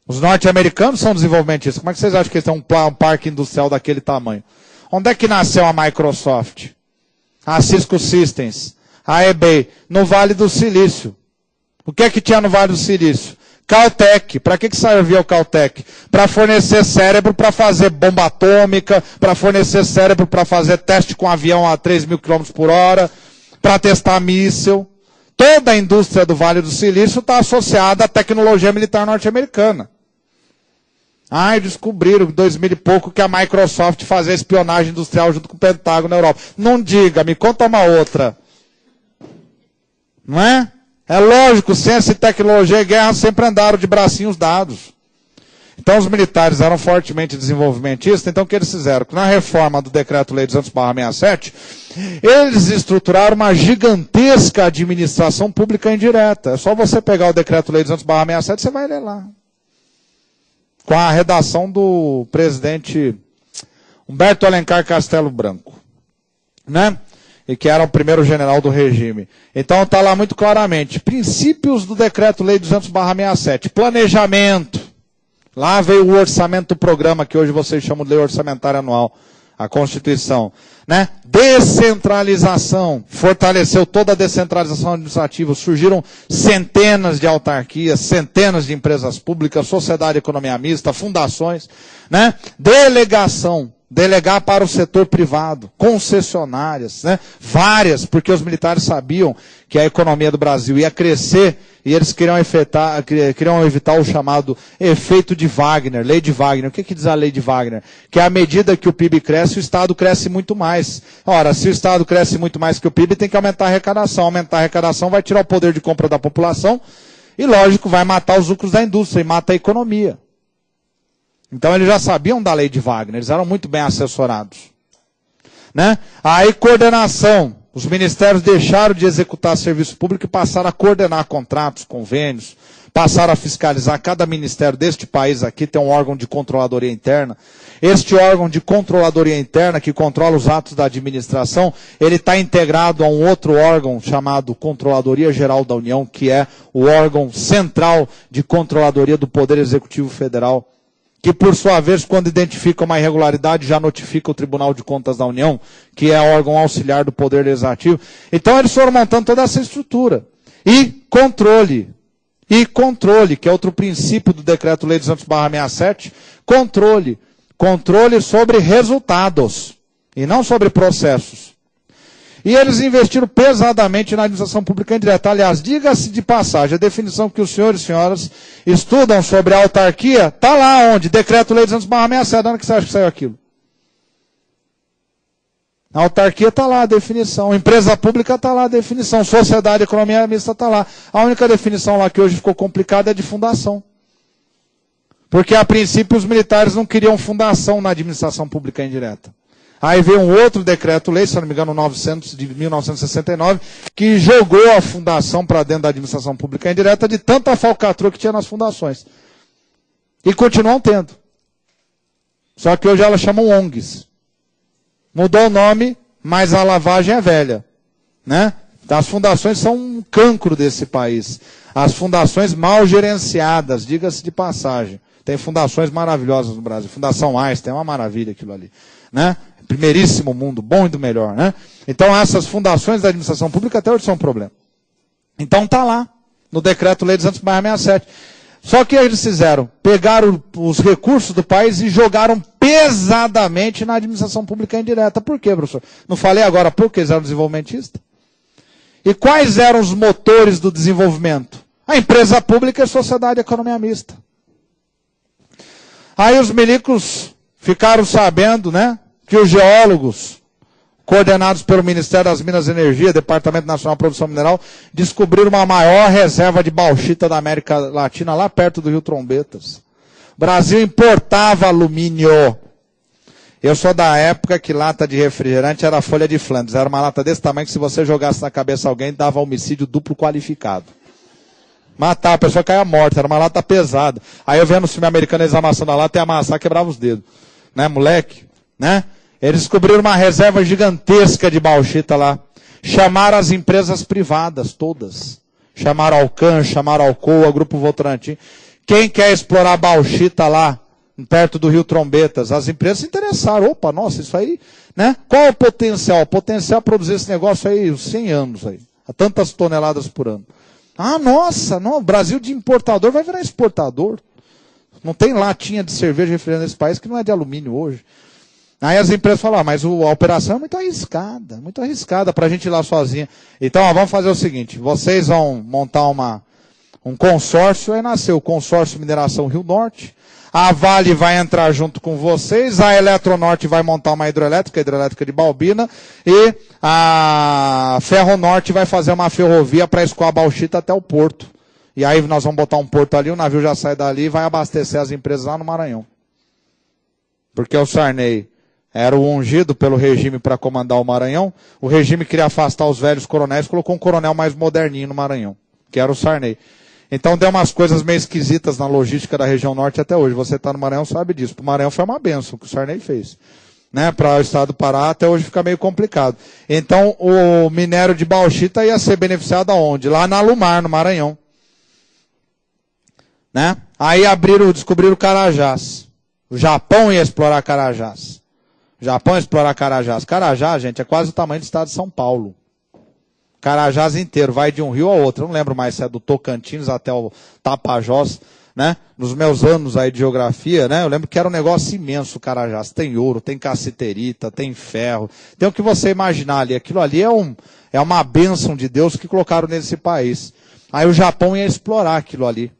Os norte-americanos são desenvolvimentistas. Como é que vocês acham que eles têm um parque industrial daquele tamanho? Onde é que nasceu a Microsoft? A Cisco Systems? A eBay? No Vale do Silício. O que é que tinha no Vale do Silício? Caltech. Para que servia o Caltech? Para fornecer cérebro para fazer bomba atômica, para fornecer cérebro para fazer teste com avião a 3.000 km por hora, para testar míssil. Toda a indústria do Vale do Silício está associada à tecnologia militar norte-americana. Ai, descobriram em 2000 e pouco que a Microsoft fazia espionagem industrial junto com o Pentágono na Europa. Não diga, me conta uma outra. Não é? É lógico, ciência e tecnologia e guerra sempre andaram de bracinhos dados. Então os militares eram fortemente desenvolvimentistas, então o que eles fizeram? Na reforma do Decreto-Lei 200/67, eles estruturaram uma gigantesca administração pública indireta. É só você pegar o Decreto-Lei 200/67, você vai ler lá. Com a redação do presidente Humberto Alencar Castelo Branco, né? E que era o primeiro general do regime. Então está lá muito claramente, princípios do Decreto-Lei 200/67, planejamento. Lá veio o orçamento do programa, que hoje vocês chamam de lei orçamentária anual, a Constituição. Né? Descentralização, fortaleceu toda a descentralização administrativa, surgiram centenas de autarquias, centenas de empresas públicas, sociedade e economia mista, fundações. Né? Delegação, delegar para o setor privado, concessionárias, né? Várias, porque os militares sabiam que a economia do Brasil ia crescer e eles queriam evitar o chamado efeito de Wagner, lei de Wagner. O que diz a lei de Wagner? Que à medida que o PIB cresce, o Estado cresce muito mais. Ora, se o Estado cresce muito mais que o PIB, tem que aumentar a arrecadação. Aumentar a arrecadação vai tirar o poder de compra da população e, lógico, vai matar os lucros da indústria e mata a economia. Então eles já sabiam da lei de Wagner, eles eram muito bem assessorados. Né? Aí coordenação, os ministérios deixaram de executar serviço público e passaram a coordenar contratos, convênios, passaram a fiscalizar. Cada ministério deste país aqui tem um órgão de controladoria interna. Este órgão de controladoria interna, que controla os atos da administração, ele está integrado a um outro órgão chamado Controladoria Geral da União, que é o órgão central de controladoria do Poder Executivo Federal, que por sua vez, quando identifica uma irregularidade, já notifica o Tribunal de Contas da União, que é órgão auxiliar do Poder Legislativo. Então eles foram montando toda essa estrutura. E controle, que é outro princípio do Decreto-Lei 200/67, controle sobre resultados, e não sobre processos. E eles investiram pesadamente na administração pública indireta. Aliás, diga-se de passagem, a definição que os senhores e senhoras estudam sobre a autarquia, está lá onde? Decreto-Lei 200/67. Onde que você acha que saiu aquilo? A autarquia está lá a definição. Empresa pública está lá a definição. Sociedade e economia mista está lá. A única definição lá que hoje ficou complicada é de fundação. Porque, a princípio, os militares não queriam fundação na administração pública indireta. Aí veio um outro decreto-lei, se não me engano, 900, de 1969, que jogou a fundação para dentro da administração pública indireta de tanta falcatrua que tinha nas fundações. E continuam tendo. Só que hoje elas chamam ONGs. Mudou o nome, mas a lavagem é velha. Né? As fundações são um cancro desse país. As fundações mal gerenciadas, diga-se de passagem. Tem fundações maravilhosas no Brasil. Fundação Einstein, é uma maravilha aquilo ali. Né? Primeiríssimo mundo, bom e do melhor. Né? Então essas fundações da administração pública até hoje são um problema. Então está lá, no Decreto-Lei 200/67. Só que eles fizeram, pegaram os recursos do país e jogaram pesadamente na administração pública indireta. Por quê, professor? Não falei agora porque eles eram desenvolvimentistas? E quais eram os motores do desenvolvimento? A empresa pública e a sociedade e economia mista. Aí os milicos ficaram sabendo, né, que os geólogos, coordenados pelo Ministério das Minas e Energia, Departamento Nacional de Produção Mineral, descobriram uma maior reserva de bauxita da América Latina, lá perto do Rio Trombetas. O Brasil importava alumínio. Eu sou da época que lata de refrigerante era folha de Flandres. Era uma lata desse tamanho que se você jogasse na cabeça alguém, dava homicídio duplo qualificado. Matava, a pessoa caía morta, era uma lata pesada. Aí eu vendo no filme americano, eles amassando a lata e amassar, quebrava os dedos. Né, moleque? Né? Eles descobriram uma reserva gigantesca de bauxita lá. Chamaram as empresas privadas, todas. Chamaram Alcan, chamaram Alcoa, Grupo Votorantim. Quem quer explorar bauxita lá, perto do Rio Trombetas? As empresas se interessaram. Opa, nossa, isso aí, né? Qual é o potencial? O potencial é produzir esse negócio aí 100 anos aí. A tantas toneladas por ano. Ah, nossa, não, o Brasil de importador vai virar exportador. Não tem latinha de cerveja refrigerante nesse país que não é de alumínio hoje. Aí as empresas falam, mas a operação é muito arriscada para a gente ir lá sozinha. Então, ó, vamos fazer o seguinte, vocês vão montar um consórcio, aí nasceu o Consórcio Mineração Rio Norte, a Vale vai entrar junto com vocês, a Eletronorte vai montar uma hidrelétrica, a hidrelétrica de Balbina, e a Ferronorte vai fazer uma ferrovia para escoar a bauxita até o porto. E aí nós vamos botar um porto ali, o navio já sai dali e vai abastecer as empresas lá no Maranhão. Porque o Sarney era o ungido pelo regime para comandar o Maranhão, o regime queria afastar os velhos coronéis, colocou um coronel mais moderninho no Maranhão, que era o Sarney. Então deu umas coisas meio esquisitas na logística da região norte até hoje. Você está no Maranhão sabe disso. Para o Maranhão foi uma benção que o Sarney fez. Né? Para o estado do Pará até hoje fica meio complicado. Então o minério de bauxita ia ser beneficiado aonde? Lá na Alumar, no Maranhão. Né? Aí descobriram Carajás. O Japão ia explorar Carajás. O Japão ia explorar Carajás. Carajás, gente, é quase o tamanho do estado de São Paulo. Carajás inteiro, vai de um rio ao outro. Eu não lembro mais se é do Tocantins até o Tapajós, né? Nos meus anos aí de geografia, né? Eu lembro que era um negócio imenso o Carajás. Tem ouro, tem cassiterita, tem ferro. Tem o que você imaginar ali. Aquilo ali é uma bênção de Deus que colocaram nesse país. Aí o Japão ia explorar aquilo ali.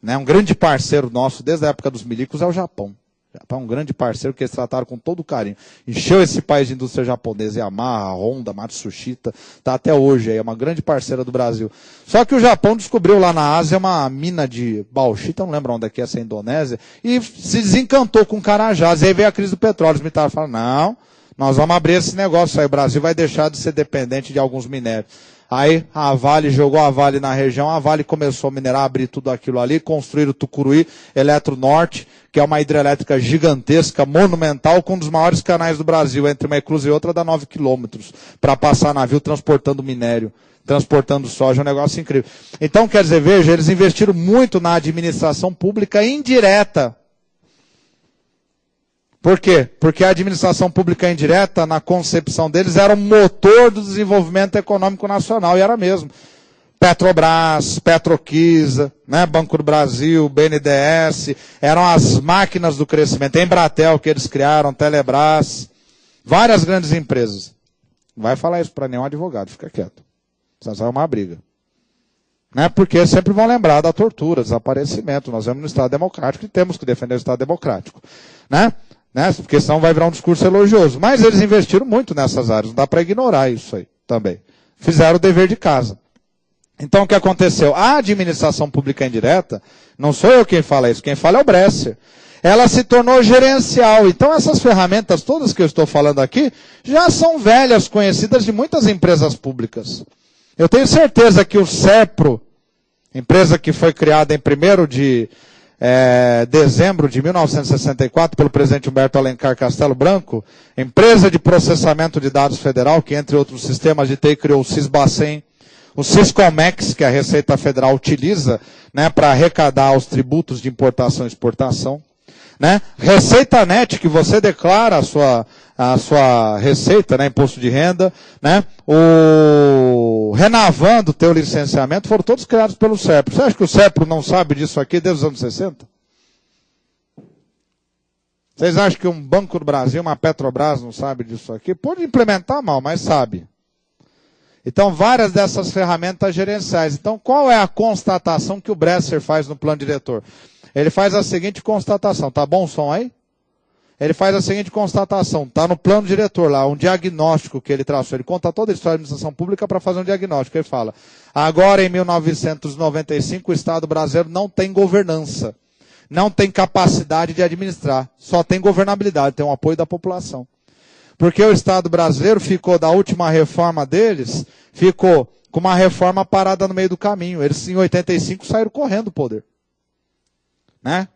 Né? Um grande parceiro nosso, desde a época dos milicos, é o Japão. O Japão é um grande parceiro que eles trataram com todo carinho. Encheu esse país de indústria japonesa, Yamaha, Honda, Matsushita, tá até hoje aí, é uma grande parceira do Brasil. Só que o Japão descobriu lá na Ásia uma mina de bauxita, não lembro onde é que é essa Indonésia, e se desencantou com Carajás. E aí veio a crise do petróleo. Os militares falaram, não, nós vamos abrir esse negócio aí, o Brasil vai deixar de ser dependente de alguns minérios. Aí a Vale jogou a Vale na região, a Vale começou a minerar, abrir tudo aquilo ali, construir o Tucuruí, Eletronorte, que é uma hidrelétrica gigantesca, monumental, com um dos maiores canais do Brasil, entre uma eclusa e outra dá 9 quilômetros, para passar navio transportando minério, transportando soja, é um negócio incrível. Então, quer dizer, veja, eles investiram muito na administração pública indireta. Por quê? Porque a administração pública indireta, na concepção deles, era o motor do desenvolvimento econômico nacional, e era mesmo. Petrobras, Petroquisa, né, Banco do Brasil, BNDES, eram as máquinas do crescimento. Embratel, que eles criaram, Telebrás, várias grandes empresas. Não vai falar isso para nenhum advogado, fica quieto. Senão é uma briga. Né, porque sempre vão lembrar da tortura, desaparecimento. Nós vemos no Estado Democrático e temos que defender o Estado Democrático. Né? Porque senão vai virar um discurso elogioso. Mas eles investiram muito nessas áreas, não dá para ignorar isso aí também. Fizeram o dever de casa. Então o que aconteceu? A administração pública indireta, não sou eu quem fala isso, quem fala é o Bresser. Ela se tornou gerencial. Então essas ferramentas todas que eu estou falando aqui, já são velhas, conhecidas de muitas empresas públicas. Eu tenho certeza que o SEPRO, empresa que foi criada em 1º de dezembro de 1964 pelo presidente Humberto Alencar Castelo Branco, empresa de processamento de dados federal, que entre outros sistemas de TI criou o Sisbacen, o Siscomex, que a Receita Federal utiliza, né, para arrecadar os tributos de importação e exportação. Né? Receita Net, que você declara a sua receita, né, imposto de renda, né? O Renavan do teu licenciamento foram todos criados pelo SEPRO. Você acha que o SEPRO não sabe disso aqui desde os anos 60? Vocês acham que um Banco do Brasil, uma Petrobras não sabe disso aqui? Pode implementar mal, mas sabe. Então, várias dessas ferramentas gerenciais. Então, qual é a constatação que o Bresser faz no plano diretor? Ele faz a seguinte constatação, tá bom o som aí? Ele faz a seguinte constatação, está no plano diretor lá, um diagnóstico que ele traçou. Ele conta toda a história da administração pública para fazer um diagnóstico. Ele fala, agora em 1995 o Estado brasileiro não tem governança, não tem capacidade de administrar, só tem governabilidade, tem o apoio da população. Porque o Estado brasileiro ficou, da última reforma deles, ficou com uma reforma parada no meio do caminho. Eles em 85 saíram correndo do poder. Né?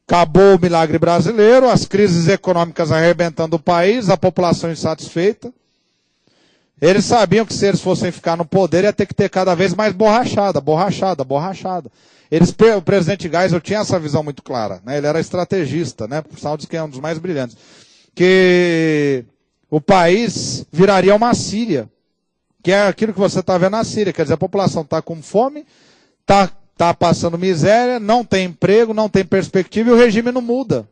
Acabou o milagre brasileiro, as crises econômicas arrebentando o país, a população insatisfeita. Eles sabiam que se eles fossem ficar no poder, ia ter que ter cada vez mais borrachada. O presidente Geisel tinha essa visão muito clara, né? Ele era estrategista, né? Por sinal, diz que é um dos mais brilhantes. Que o país viraria uma Síria, que é aquilo que você está vendo na Síria. Quer dizer, a população está com fome, está passando miséria, não tem emprego, não tem perspectiva e o regime não muda.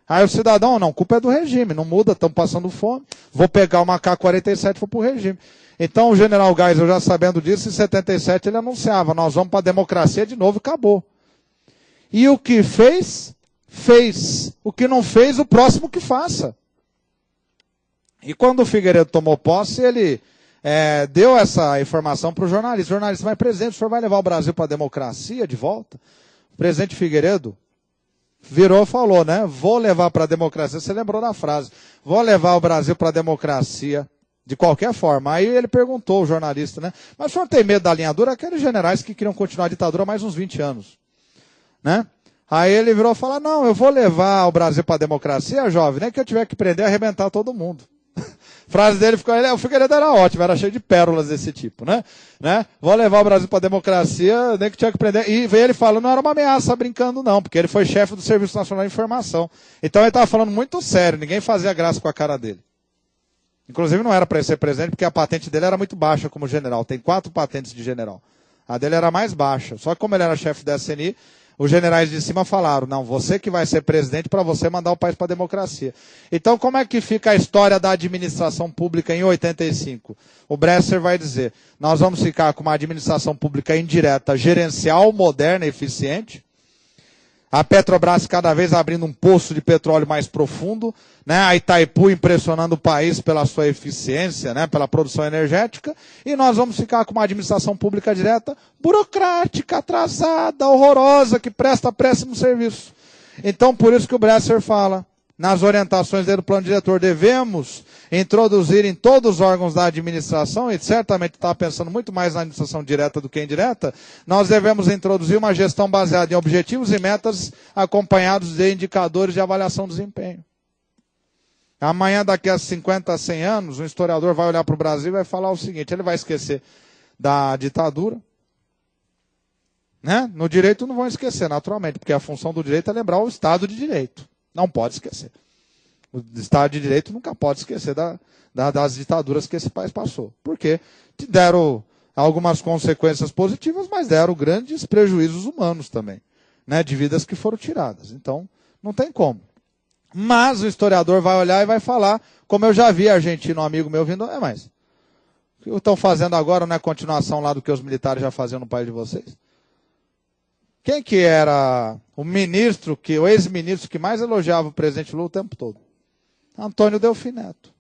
Aí o cidadão, não, a culpa é do regime, não muda, estão passando fome, vou pegar uma K-47 e vou para o regime. Então o general Geisel, já sabendo disso, em 77 ele anunciava, nós vamos para a democracia de novo e acabou. E o que fez, fez. O que não fez, o próximo que faça. E quando o Figueiredo tomou posse, ele deu essa informação para o jornalista. O jornalista, mas presidente, o senhor vai levar o Brasil para a democracia de volta? O presidente Figueiredo virou e falou, né? Vou levar para a democracia. Você lembrou da frase? Vou levar o Brasil para a democracia de qualquer forma. Aí ele perguntou, o jornalista, né? Mas o senhor tem medo da linha dura? Aqueles generais que queriam continuar a ditadura há mais uns 20 anos. Né? Aí ele virou e falou, não, eu vou levar o Brasil para a democracia, jovem, nem que eu tiver que prender e arrebentar todo mundo. Frase dele ficou, o Figueiredo era ótimo, era cheio de pérolas desse tipo, né? Vou levar o Brasil para a democracia, nem que tinha que prender. E veio ele falando, não era uma ameaça brincando não, porque ele foi chefe do Serviço Nacional de Informação. Então ele estava falando muito sério, ninguém fazia graça com a cara dele. Inclusive não era para ele ser presidente, porque a patente dele era muito baixa como general, tem 4 patentes de general. A dele era mais baixa, só que como ele era chefe da SNI, os generais de cima falaram, não, você que vai ser presidente para você mandar o país para a democracia. Então, como é que fica a história da administração pública em 85? O Bresser vai dizer, nós vamos ficar com uma administração pública indireta, gerencial, moderna e eficiente. A Petrobras cada vez abrindo um poço de petróleo mais profundo, né? A Itaipu impressionando o país pela sua eficiência, né? Pela produção energética, e nós vamos ficar com uma administração pública direta, burocrática, atrasada, horrorosa, que presta péssimo serviço. Então, por isso que o Bresser fala, nas orientações dele do plano diretor, devemos introduzir em todos os órgãos da administração, e certamente está pensando muito mais na administração direta do que indireta, nós devemos introduzir uma gestão baseada em objetivos e metas acompanhados de indicadores de avaliação de desempenho. Amanhã, daqui a 50, 100 anos, um historiador vai olhar para o Brasil e vai falar o seguinte, ele vai esquecer da ditadura, né? No direito não vão esquecer, naturalmente, porque a função do direito é lembrar o Estado de Direito. Não pode esquecer. O Estado de Direito nunca pode esquecer das ditaduras que esse país passou. Porque deram algumas consequências positivas, mas deram grandes prejuízos humanos também, né, de vidas que foram tiradas. Então, não tem como. Mas o historiador vai olhar e vai falar, como eu já vi argentino, um amigo meu vindo, mas o que estão fazendo agora não é continuação lá do que os militares já faziam no país de vocês? Quem que era o ex-ministro que mais elogiava o presidente Lula o tempo todo? Antônio Delfim Neto.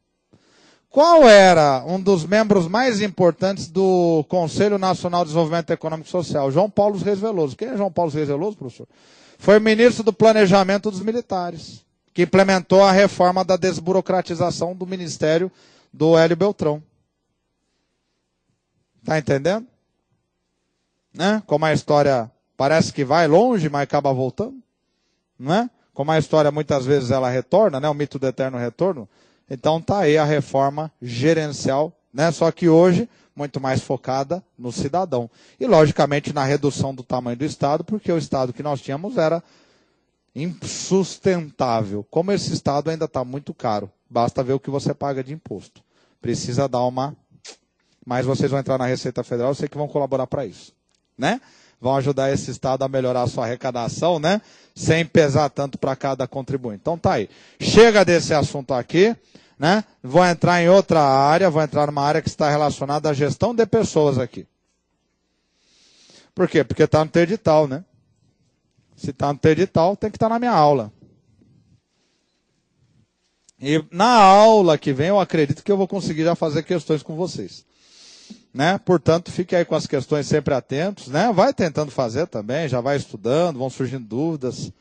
Qual era um dos membros mais importantes do Conselho Nacional de Desenvolvimento Econômico e Social? João Paulo Reis Veloso. Quem é João Paulo Reis Veloso, professor? Foi ministro do Planejamento dos Militares, que implementou a reforma da desburocratização do Ministério do Hélio Beltrão. Está entendendo? Né? Como a história parece que vai longe, mas acaba voltando. Não é? Como a história muitas vezes ela retorna, né? O mito do eterno retorno. Então está aí a reforma gerencial, né? Só que hoje muito mais focada no cidadão. E logicamente na redução do tamanho do Estado, porque o Estado que nós tínhamos era insustentável. Como esse Estado ainda está muito caro, basta ver o que você paga de imposto. Precisa dar uma... Mas vocês vão entrar na Receita Federal, eu sei que vão colaborar para isso, né? Vão ajudar esse Estado a melhorar a sua arrecadação, né? Sem pesar tanto para cada contribuinte. Então tá aí. Chega desse assunto aqui, né? Vou entrar em outra área, vou entrar numa área que está relacionada à gestão de pessoas aqui. Por quê? Porque está no teu edital, né? Se está no edital, tem que estar na minha aula. E na aula que vem, eu acredito que eu vou conseguir já fazer questões com vocês. Né? Portanto, fique aí com as questões sempre atentos. Né? Vai tentando fazer também, já vai estudando, vão surgindo dúvidas.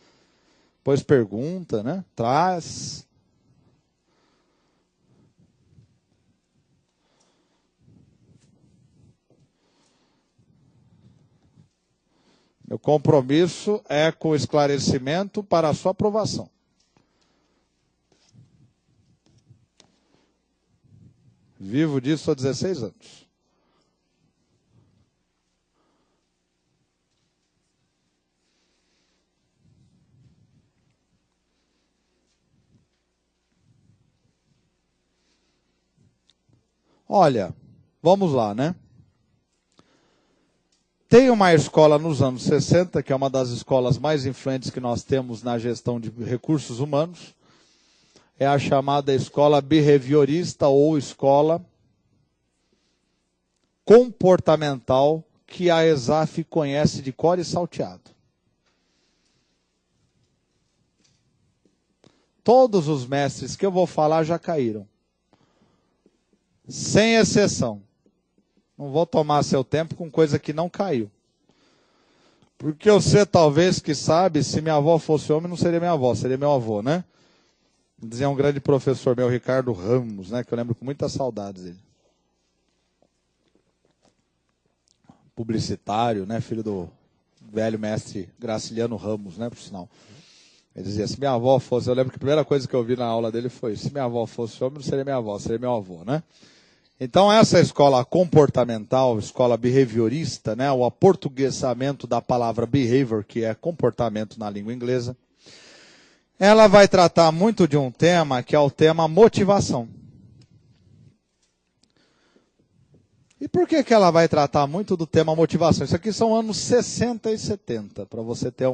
Depois pergunta, né? Traz. Meu compromisso é com o esclarecimento para a sua aprovação. Vivo disso há 16 anos. Olha, vamos lá, né? Tem uma escola nos anos 60, que é uma das escolas mais influentes que nós temos na gestão de recursos humanos. É a chamada escola behaviorista ou escola comportamental, que a ESAF conhece de cor e salteado. Todos os mestres que eu vou falar já caíram. Sem exceção. Não vou tomar seu tempo com coisa que não caiu. Porque você talvez que sabe, se minha avó fosse homem, não seria minha avó, seria meu avô, né? Dizia um grande professor meu, Ricardo Ramos, né? Que eu lembro com muitas saudades dele. Publicitário, né? Filho do velho mestre Graciliano Ramos, né? Por sinal. Ele dizia, se minha avó fosse... Eu lembro que a primeira coisa que eu vi na aula dele foi, se minha avó fosse homem, não seria minha avó, seria meu avô, né? Então, essa escola comportamental, escola behaviorista, né, o aportuguesamento da palavra behavior, que é comportamento na língua inglesa, ela vai tratar muito de um tema que é o tema motivação. E por que ela vai tratar muito do tema motivação? Isso aqui são anos 60 e 70, para você ter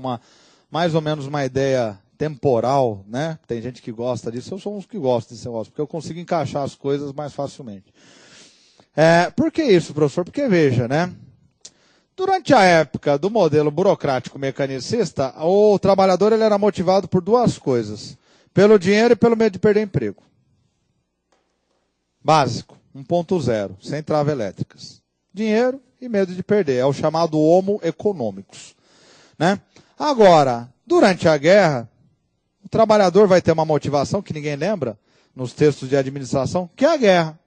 mais ou menos uma ideia temporal, né? Tem gente que gosta disso, eu sou um que gosta desse negócio, porque eu consigo encaixar as coisas mais facilmente. Por que isso, professor? Porque veja, né? Durante a época do modelo burocrático mecanicista, o trabalhador ele era motivado por duas coisas: pelo dinheiro e pelo medo de perder emprego. Básico, 1.0, sem trava elétricas. Dinheiro e medo de perder, é o chamado homo econômicos, né? Agora, durante a guerra, o trabalhador vai ter uma motivação que ninguém lembra nos textos de administração, que é a guerra.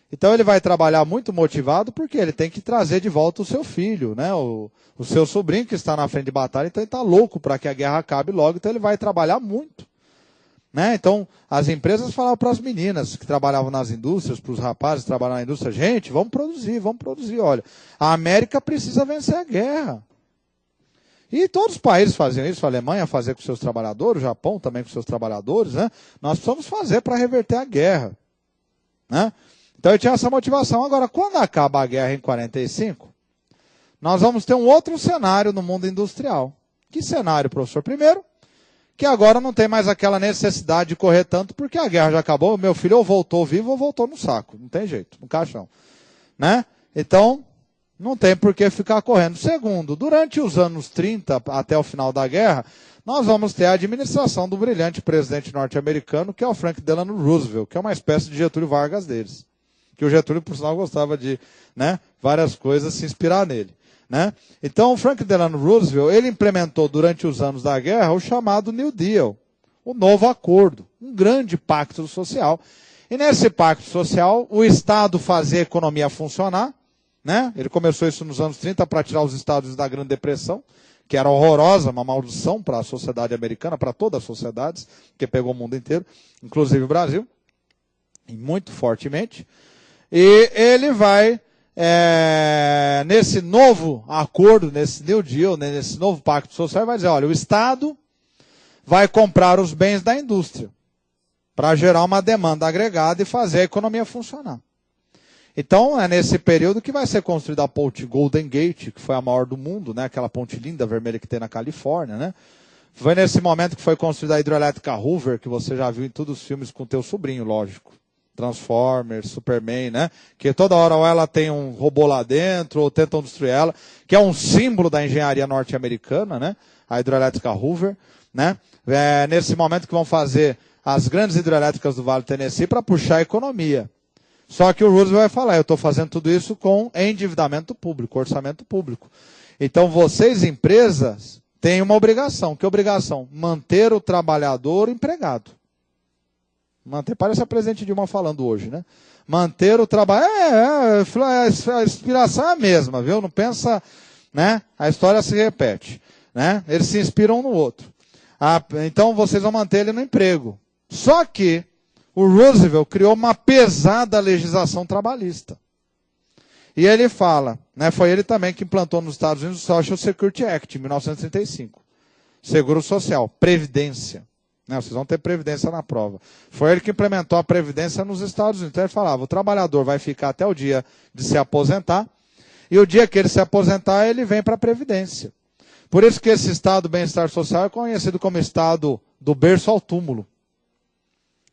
Então ele vai trabalhar muito motivado porque ele tem que trazer de volta o seu filho, né? o seu sobrinho que está na frente de batalha, então ele está louco para que a guerra acabe logo, então ele vai trabalhar muito. Né? Então as empresas falavam para as meninas que trabalhavam nas indústrias, para os rapazes que trabalhavam na indústria, gente, vamos produzir, olha, a América precisa vencer a guerra. E todos os países faziam isso, a Alemanha fazia com seus trabalhadores, o Japão também com seus trabalhadores, né? Nós precisamos fazer para reverter a guerra. Né? Então eu tinha essa motivação. Agora, quando acaba a guerra em 45, nós vamos ter um outro cenário no mundo industrial. Que cenário, professor? Primeiro, que agora não tem mais aquela necessidade de correr tanto, porque a guerra já acabou, meu filho ou voltou vivo ou voltou no saco, não tem jeito, no caixão. Né? Então, não tem por que ficar correndo. Segundo, durante os anos 30 até o final da guerra, nós vamos ter a administração do brilhante presidente norte-americano, que é o Franklin Delano Roosevelt, que é uma espécie de Getúlio Vargas deles. Que o Getúlio, por sinal, gostava de, né, várias coisas se inspirar nele. Né? Então, o Franklin Delano Roosevelt, ele implementou durante os anos da guerra o chamado New Deal, o novo acordo, um grande pacto social. E nesse pacto social, o Estado fazia a economia funcionar. Né? Ele começou isso nos anos 30 para tirar os Estados da Grande Depressão, que era horrorosa, uma maldição para a sociedade americana, para todas as sociedades, que pegou o mundo inteiro, inclusive o Brasil, e muito fortemente. E ele vai, nesse novo acordo, nesse New Deal, nesse novo pacto social, vai dizer, olha, o Estado vai comprar os bens da indústria para gerar uma demanda agregada e fazer a economia funcionar. Então, é nesse período que vai ser construída a ponte Golden Gate, que foi a maior do mundo, né? Aquela ponte linda, vermelha que tem na Califórnia, né? Foi nesse momento que foi construída a hidroelétrica Hoover, que você já viu em todos os filmes com teu sobrinho, lógico. Transformers, Superman, né? Que toda hora ou ela tem um robô lá dentro, ou tentam destruir ela, que é um símbolo da engenharia norte-americana, né? A hidrelétrica Hoover, né? Nesse momento que vão fazer as grandes hidrelétricas do Vale do Tennessee para puxar a economia. Só que o Roosevelt vai falar, eu estou fazendo tudo isso com endividamento público, orçamento público. Então vocês, empresas, têm uma obrigação. Que obrigação? Manter o trabalhador empregado. Manter, parece a presidente Dilma falando hoje, né? Manter o trabalho. A inspiração é a mesma, viu? Não pensa, né? A história se repete, né? Eles se inspiram um no outro. Então vocês vão manter ele no emprego. Só que o Roosevelt criou uma pesada legislação trabalhista. E ele fala, né? Foi ele também que implantou nos Estados Unidos o Social Security Act, em 1935. Seguro Social, Previdência. Não, vocês vão ter previdência na prova. Foi ele que implementou a previdência nos Estados Unidos. Então ele falava, o trabalhador vai ficar até o dia de se aposentar, e o dia que ele se aposentar, ele vem para a previdência. Por isso que esse estado do bem-estar social é conhecido como estado do berço ao túmulo.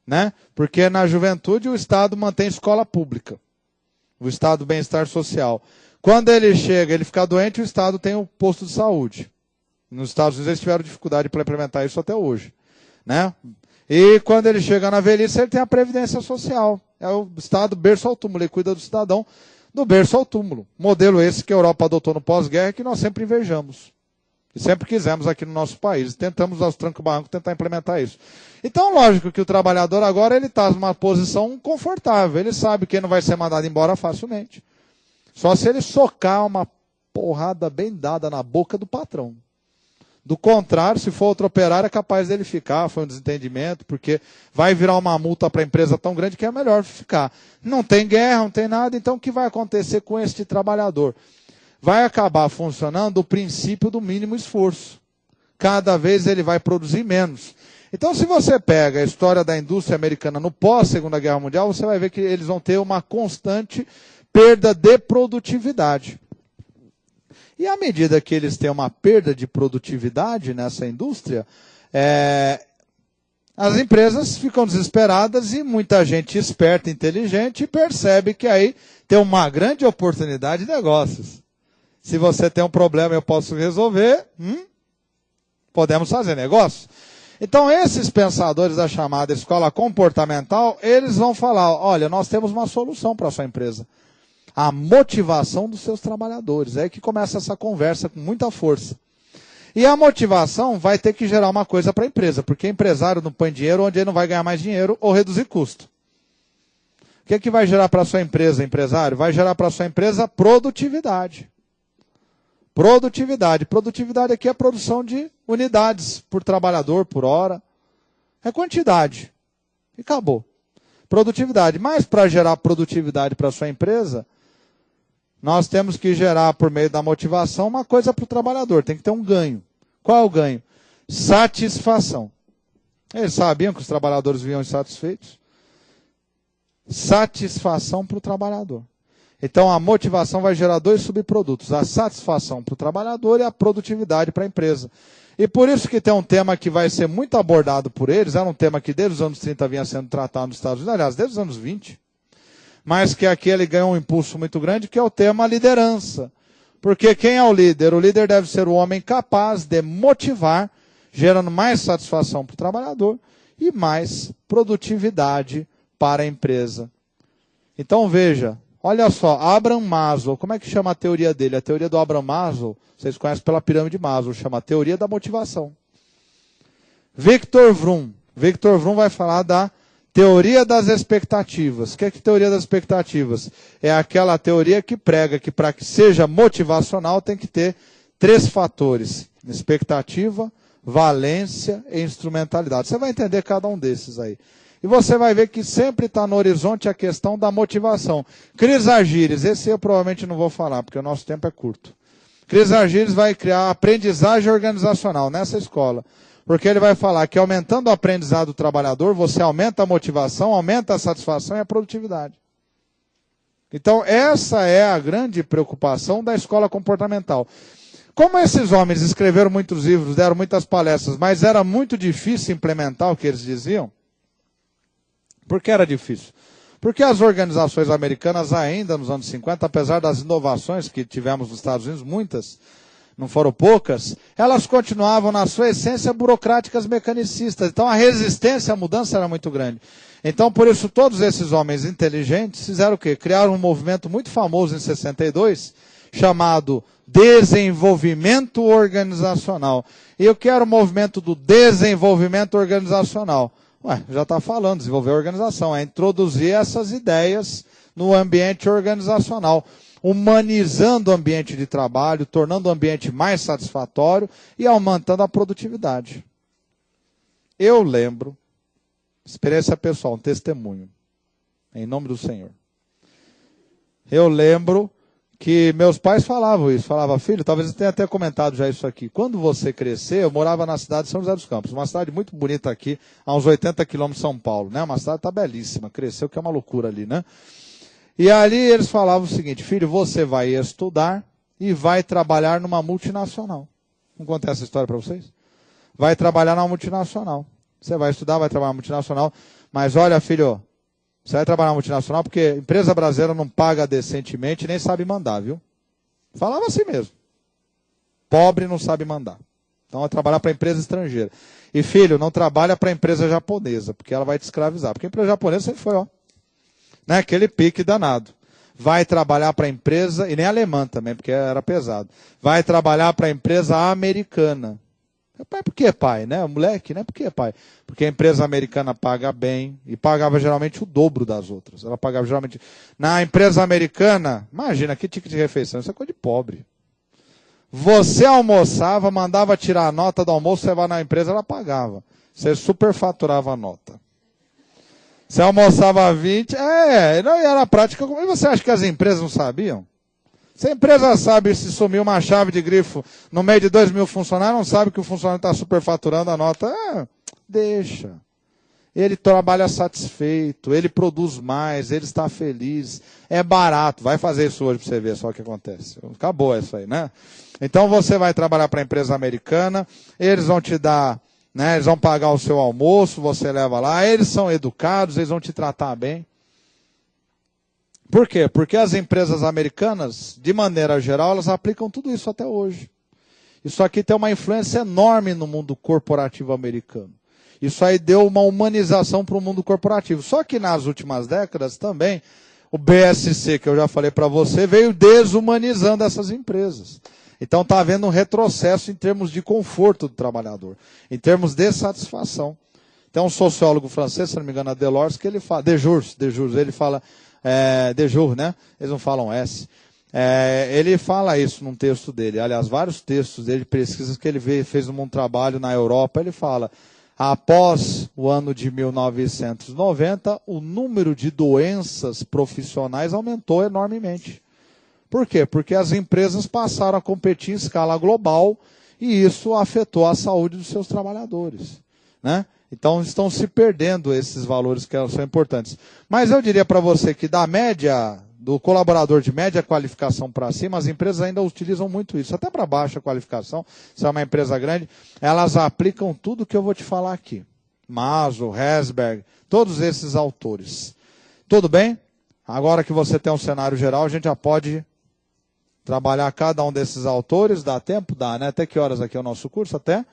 Né? Porque na juventude o estado mantém escola pública. O estado do bem-estar social. Quando ele chega, ele fica doente, o estado tem o posto de saúde. Nos Estados Unidos eles tiveram dificuldade para implementar isso até hoje. Né? E quando ele chega na velhice, ele tem a previdência social. É o estado berço ao túmulo. Ele cuida do cidadão do berço ao túmulo. Modelo esse que a Europa adotou no pós-guerra, que nós sempre invejamos. E sempre quisemos aqui no nosso país. Tentamos aos trancos e barrancos tentar implementar isso. Então, lógico que o trabalhador agora ele está numa posição confortável. Ele sabe que ele não vai ser mandado embora facilmente. Só se ele socar uma porrada bem dada na boca do patrão. Do contrário, se for outro operário, é capaz dele ficar, foi um desentendimento, porque vai virar uma multa para a empresa tão grande que é melhor ficar. Não tem guerra, não tem nada, então o que vai acontecer com este trabalhador? Vai acabar funcionando o princípio do mínimo esforço. Cada vez ele vai produzir menos. Então, se você pega a história da indústria americana no pós-Segunda Guerra Mundial, você vai ver que eles vão ter uma constante perda de produtividade. E à medida que eles têm uma perda de produtividade nessa indústria, as empresas ficam desesperadas e muita gente esperta e inteligente percebe que aí tem uma grande oportunidade de negócios. Se você tem um problema e eu posso resolver, podemos fazer negócio. Então esses pensadores da chamada escola comportamental, eles vão falar, olha, nós temos uma solução para a sua empresa. A motivação dos seus trabalhadores. É aí que começa essa conversa com muita força. E a motivação vai ter que gerar uma coisa para a empresa, porque empresário não põe dinheiro onde ele não vai ganhar mais dinheiro ou reduzir custo. O que vai gerar para a sua empresa, empresário? Vai gerar para a sua empresa produtividade. Produtividade. Produtividade aqui é a produção de unidades por trabalhador, por hora. É quantidade. E acabou. Produtividade. Mas para gerar produtividade para a sua empresa, nós temos que gerar, por meio da motivação, uma coisa para o trabalhador. Tem que ter um ganho. Qual é o ganho? Satisfação. Eles sabiam que os trabalhadores vinham insatisfeitos? Satisfação para o trabalhador. Então, a motivação vai gerar dois subprodutos. A satisfação para o trabalhador e a produtividade para a empresa. E por isso que tem um tema que vai ser muito abordado por eles. Era um tema que desde os anos 30 vinha sendo tratado nos Estados Unidos. Aliás, desde os anos 20. Mas que aqui ele ganhou um impulso muito grande, que é o tema liderança. Porque quem é o líder? O líder deve ser o homem capaz de motivar, gerando mais satisfação para o trabalhador e mais produtividade para a empresa. Então veja, olha só, Abraham Maslow, como é que chama a teoria dele? A teoria do Abraham Maslow, vocês conhecem pela pirâmide Maslow, chama a teoria da motivação. Victor Vroom vai falar da teoria das expectativas. O que é teoria das expectativas? É aquela teoria que prega que para que seja motivacional tem que ter 3 fatores. Expectativa, valência e instrumentalidade. Você vai entender cada um desses aí. E você vai ver que sempre está no horizonte a questão da motivação. Cris Argyris, esse eu provavelmente não vou falar, porque o nosso tempo é curto. Cris Argyris vai criar aprendizagem organizacional nessa escola. Porque ele vai falar que aumentando o aprendizado do trabalhador, você aumenta a motivação, aumenta a satisfação e a produtividade. Então, essa é a grande preocupação da escola comportamental. Como esses homens escreveram muitos livros, deram muitas palestras, mas era muito difícil implementar o que eles diziam. Por que era difícil? Porque as organizações americanas ainda nos anos 50, apesar das inovações que tivemos nos Estados Unidos, muitas, não foram poucas, elas continuavam na sua essência burocráticas mecanicistas. Então a resistência à mudança era muito grande. Então por isso todos esses homens inteligentes fizeram o quê? Criaram um movimento muito famoso em 62, chamado desenvolvimento organizacional. E eu quero o movimento do desenvolvimento organizacional. Ué, já está falando, desenvolver a organização, é introduzir essas ideias no ambiente organizacional, humanizando o ambiente de trabalho, tornando o ambiente mais satisfatório e aumentando a produtividade. Eu lembro, experiência pessoal, um testemunho, em nome do Senhor. Eu lembro que meus pais falavam isso, falavam, filho, talvez eu tenha até comentado já isso aqui. Quando você crescer, eu morava na cidade de São José dos Campos, uma cidade muito bonita aqui, a uns 80 quilômetros de São Paulo, né? Uma cidade tá belíssima, cresceu que é uma loucura ali, né? E ali eles falavam o seguinte, filho, você vai estudar e vai trabalhar numa multinacional. Não contei essa história para vocês? Vai trabalhar numa multinacional. Você vai estudar, vai trabalhar numa multinacional, mas olha, filho, você vai trabalhar na multinacional porque a empresa brasileira não paga decentemente e nem sabe mandar, viu? Falava assim mesmo. Pobre não sabe mandar. Então vai trabalhar para empresa estrangeira. E filho, não trabalha para empresa japonesa, porque ela vai te escravizar. Porque a empresa japonesa sempre foi, ó. Né? Aquele pique danado. Vai trabalhar para a empresa, e nem alemã também, porque era pesado. Vai trabalhar para a empresa americana. Pai, por que pai, né? Moleque, né? Por que pai? Porque a empresa americana paga bem e pagava geralmente o dobro das outras. Ela pagava geralmente... Na empresa americana, imagina, que ticket de refeição, isso é coisa de pobre. Você almoçava, mandava tirar a nota do almoço, você vai na empresa, ela pagava. Você superfaturava a nota. Você almoçava 20, não era a prática. E você acha que as empresas não sabiam? Se a empresa sabe se sumiu uma chave de grifo no meio de 2.000 funcionários, não sabe que o funcionário está superfaturando a nota. Deixa. Ele trabalha satisfeito, ele produz mais, ele está feliz, é barato. Vai fazer isso hoje para você ver só o que acontece. Acabou isso aí, né? Então você vai trabalhar para a empresa americana, eles vão te dar, né, eles vão pagar o seu almoço, você leva lá, eles são educados, eles vão te tratar bem. Por quê? Porque as empresas americanas, de maneira geral, elas aplicam tudo isso até hoje. Isso aqui tem uma influência enorme no mundo corporativo americano. Isso aí deu uma humanização para o mundo corporativo. Só que nas últimas décadas também, o BSC, que eu já falei para você, veio desumanizando essas empresas. Então está havendo um retrocesso em termos de conforto do trabalhador, em termos de satisfação. Tem um sociólogo francês, se não me engano, a Delors, que ele fala, Dejours, ele fala... Dejour, né? Eles não falam S. Ele fala isso num texto dele. Aliás, vários textos dele, pesquisas que ele fez um trabalho na Europa, ele fala, após o ano de 1990, o número de doenças profissionais aumentou enormemente. Por quê? Porque as empresas passaram a competir em escala global e isso afetou a saúde dos seus trabalhadores, né? Então estão se perdendo esses valores que são importantes. Mas eu diria para você que da média, do colaborador de média qualificação para cima, as empresas ainda utilizam muito isso. Até para baixa qualificação, se é uma empresa grande, elas aplicam tudo que eu vou te falar aqui. Maslow, Herzberg, todos esses autores. Tudo bem? Agora que você tem um cenário geral, a gente já pode trabalhar cada um desses autores. Dá tempo? Dá, né? Até que horas aqui é o nosso curso? Até?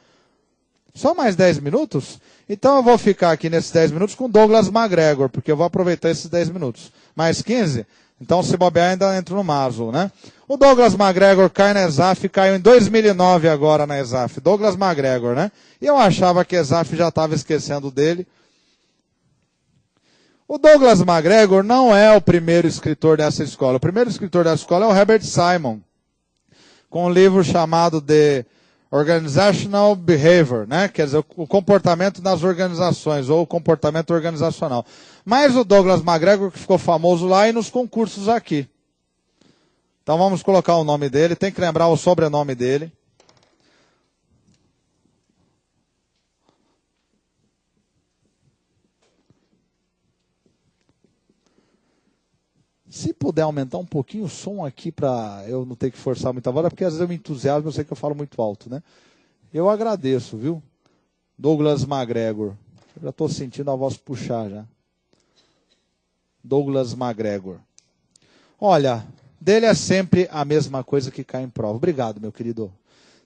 Só mais 10 minutos? Então eu vou ficar aqui nesses 10 minutos com Douglas MacGregor, porque eu vou aproveitar esses 10 minutos. Mais 15? Então se bobear ainda entro no Maslow, né? O Douglas MacGregor cai na ESAF, caiu em 2009 agora na ESAF. Douglas MacGregor, né? E eu achava que a ESAF já estava esquecendo dele. O Douglas MacGregor não é o primeiro escritor dessa escola. O primeiro escritor dessa escola é o Herbert Simon, com um livro chamado The Organizational Behavior, né? Quer dizer, o comportamento das organizações, ou o comportamento organizacional. Mas o Douglas MacGregor, que ficou famoso lá e nos concursos aqui. Então vamos colocar o nome dele, tem que lembrar o sobrenome dele. Se puder aumentar um pouquinho o som aqui para eu não ter que forçar muita voz, porque às vezes eu me entusiasmo, eu sei que eu falo muito alto, né? Eu agradeço, viu? Douglas MacGregor. Eu já estou sentindo a voz puxar já. Douglas MacGregor. Olha, dele é sempre a mesma coisa que cai em prova. Obrigado, meu querido.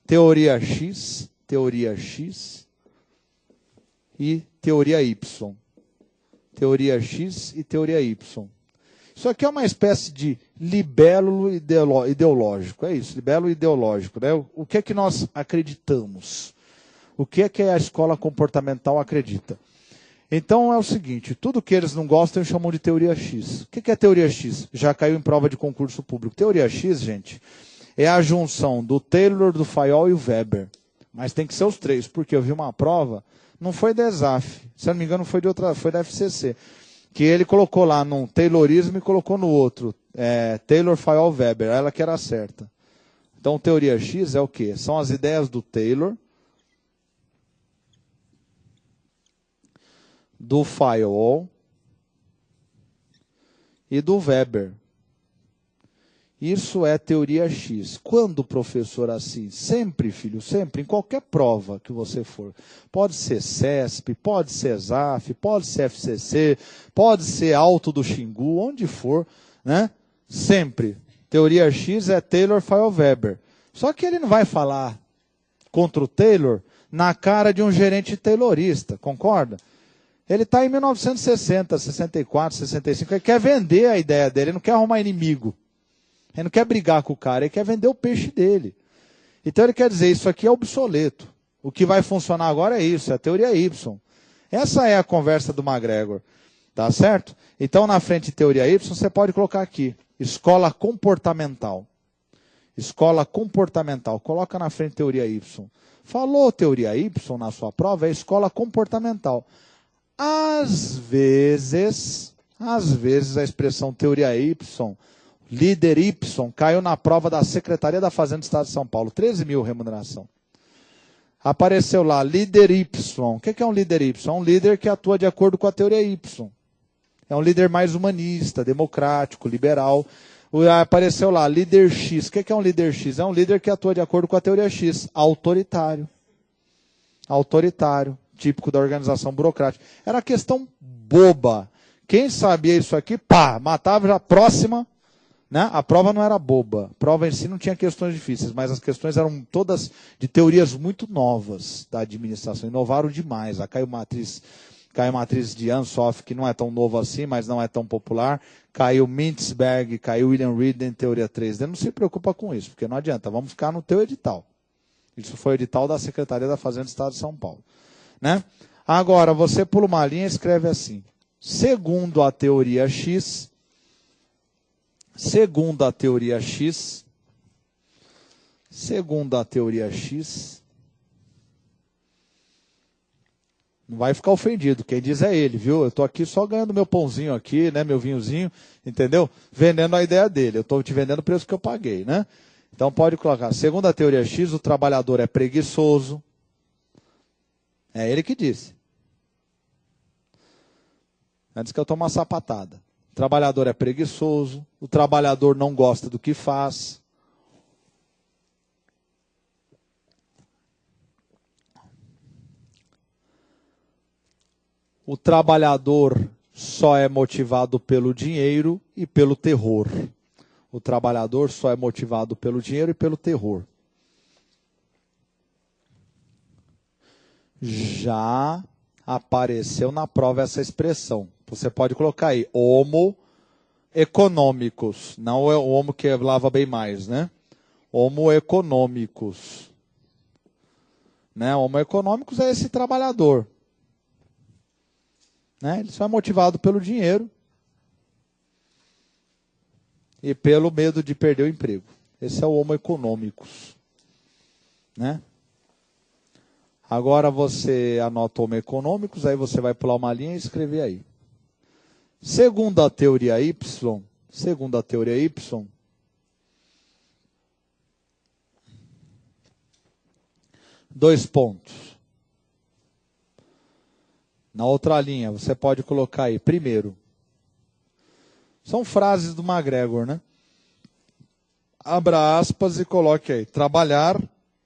Teoria X e teoria Y. Teoria X e teoria Y. Isso aqui é uma espécie de libelo ideológico. É isso, libelo ideológico. Né? O que é que nós acreditamos? O que é que a escola comportamental acredita? Então é o seguinte, tudo que eles não gostam eles chamam de teoria X. O que é teoria X? Já caiu em prova de concurso público. Teoria X, gente, é a junção do Taylor, do Fayol e o Weber. Mas tem que ser os três, porque eu vi uma prova, não foi da ESAF, se eu não me engano foi da FCC, que ele colocou lá num Taylorismo e colocou no outro, Taylor, Fayol, Weber, ela que era certa. Então teoria X é o quê? São as ideias do Taylor, do Fayol e do Weber. Isso é teoria X. Quando, professor, assim? Sempre, filho, sempre, em qualquer prova que você for. Pode ser CESP, pode ser ESAF, pode ser FCC, pode ser Alto do Xingu, onde for, né? Sempre. Teoria X é Taylor, Fayol, Weber. Só que ele não vai falar contra o Taylor na cara de um gerente taylorista, concorda? Ele está em 1960, 64, 65, ele quer vender a ideia dele, ele não quer arrumar inimigo. Ele não quer brigar com o cara, ele quer vender o peixe dele. Então ele quer dizer, isso aqui é obsoleto. O que vai funcionar agora é isso, é a teoria Y. Essa é a conversa do MacGregor. Tá certo? Então na frente de teoria Y, você pode colocar aqui, escola comportamental. Escola comportamental. Coloca na frente teoria Y. Falou teoria Y na sua prova, é escola comportamental. Às vezes a expressão teoria Y, líder Y, caiu na prova da Secretaria da Fazenda do Estado de São Paulo. 13 mil remuneração. Apareceu lá, líder Y. O que é um líder Y? É um líder que atua de acordo com a teoria Y. É um líder mais humanista, democrático, liberal. Apareceu lá, líder X. O que é um líder X? É um líder que atua de acordo com a teoria X. Autoritário. Autoritário. Típico da organização burocrática. Era questão boba. Quem sabia isso aqui, pá, matava já próxima. Né? A prova não era boba. A prova em si não tinha questões difíceis, mas as questões eram todas de teorias muito novas da administração. Inovaram demais. A caiu matriz de Ansoff, que não é tão novo assim, mas não é tão popular. Caiu Mintzberg, caiu William Reed em teoria 3D. Não se preocupa com isso, porque não adianta. Vamos ficar no teu edital. Isso foi o edital da Secretaria da Fazenda do Estado de São Paulo. Né? Agora, você pula uma linha e escreve assim. Segundo a teoria X, não vai ficar ofendido, quem diz é ele, viu? Eu estou aqui só ganhando meu pãozinho aqui, né, meu vinhozinho, entendeu? Vendendo a ideia dele, eu estou te vendendo o preço que eu paguei, né? Então pode colocar, segundo a teoria X, o trabalhador é preguiçoso. É ele que disse. Antes que eu tome uma sapatada. O trabalhador é preguiçoso, o trabalhador não gosta do que faz. O trabalhador só é motivado pelo dinheiro e pelo terror. O trabalhador só é motivado pelo dinheiro e pelo terror. Já apareceu na prova essa expressão. Você pode colocar aí, homo econômicos. Não é o homo que lava bem mais, né? Homo econômicos. Né? Homo econômicos é esse trabalhador. Né? Ele só é motivado pelo dinheiro e pelo medo de perder o emprego. Esse é o homo econômicos. Né? Agora você anota homo econômicos, aí você vai pular uma linha e escrever aí. Segundo a teoria Y, 2 pontos. Na outra linha, você pode colocar aí, primeiro. São frases do MacGregor, né? Abra aspas e coloque aí. Trabalhar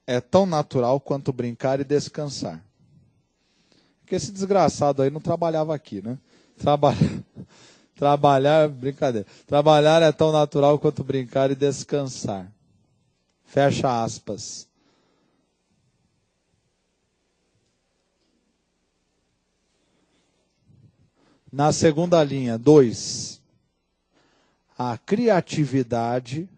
é tão natural quanto brincar e descansar. Porque esse desgraçado aí não trabalhava aqui, né? Trabalhar, brincadeira. Trabalhar é tão natural quanto brincar e descansar. Fecha aspas. Na segunda linha, 2. A criatividade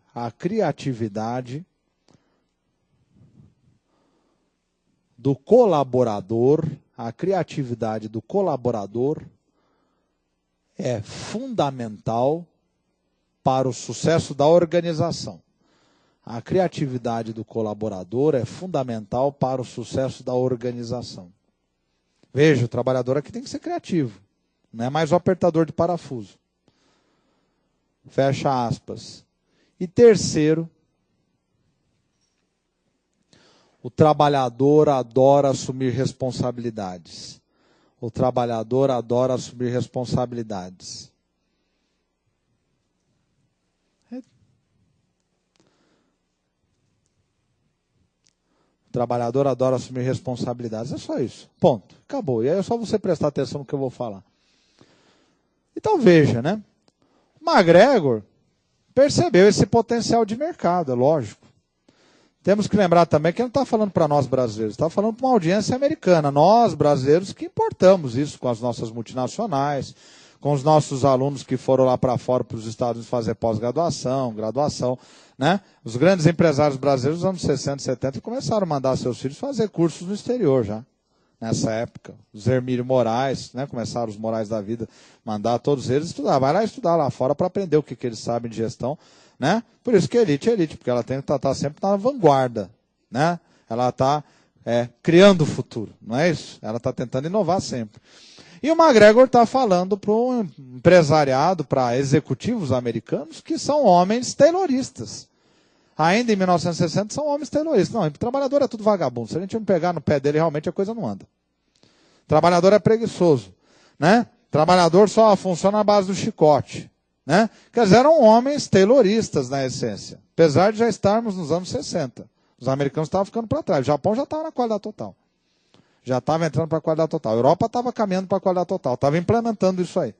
do colaborador, é fundamental para o sucesso da organização. A criatividade do colaborador é fundamental para o sucesso da organização. Veja, o trabalhador aqui tem que ser criativo. Não é mais o apertador de parafuso. Fecha aspas. E terceiro, o trabalhador adora assumir responsabilidades. O trabalhador adora assumir responsabilidades. O trabalhador adora assumir responsabilidades. É só isso. Ponto. Acabou. E aí é só você prestar atenção no que eu vou falar. Então veja, né? O McGregor percebeu esse potencial de mercado, é lógico. Temos que lembrar também que ele não está falando para nós brasileiros, está falando para uma audiência americana. Nós, brasileiros, que importamos isso com as nossas multinacionais, com os nossos alunos que foram lá para fora, para os Estados Unidos fazer pós-graduação, graduação, né? Os grandes empresários brasileiros dos anos 60 e 70 começaram a mandar seus filhos fazer cursos no exterior já. Nessa época, os Hermílio Moraes, né, começaram os Moraes da vida, mandar todos eles estudar. Vai lá estudar lá fora para aprender o que eles sabem de gestão, né? Por isso que elite é elite, porque ela tem que estar sempre na vanguarda, né? Ela está criando o futuro, não é isso? Ela está tentando inovar sempre. E o McGregor está falando para um empresariado, para executivos americanos, que são homens tayloristas. Ainda em 1960 são homens tayloristas. Não, o trabalhador é tudo vagabundo. Se a gente não pegar no pé dele, realmente a coisa não anda. O trabalhador é preguiçoso, né? O trabalhador só funciona na base do chicote, né? Quer dizer, eram homens tayloristas na essência. Apesar de já estarmos nos anos 60. Os americanos estavam ficando para trás. O Japão já estava na qualidade total. Já estava entrando para a qualidade total. A Europa estava caminhando para a qualidade total. Estava implementando isso aí,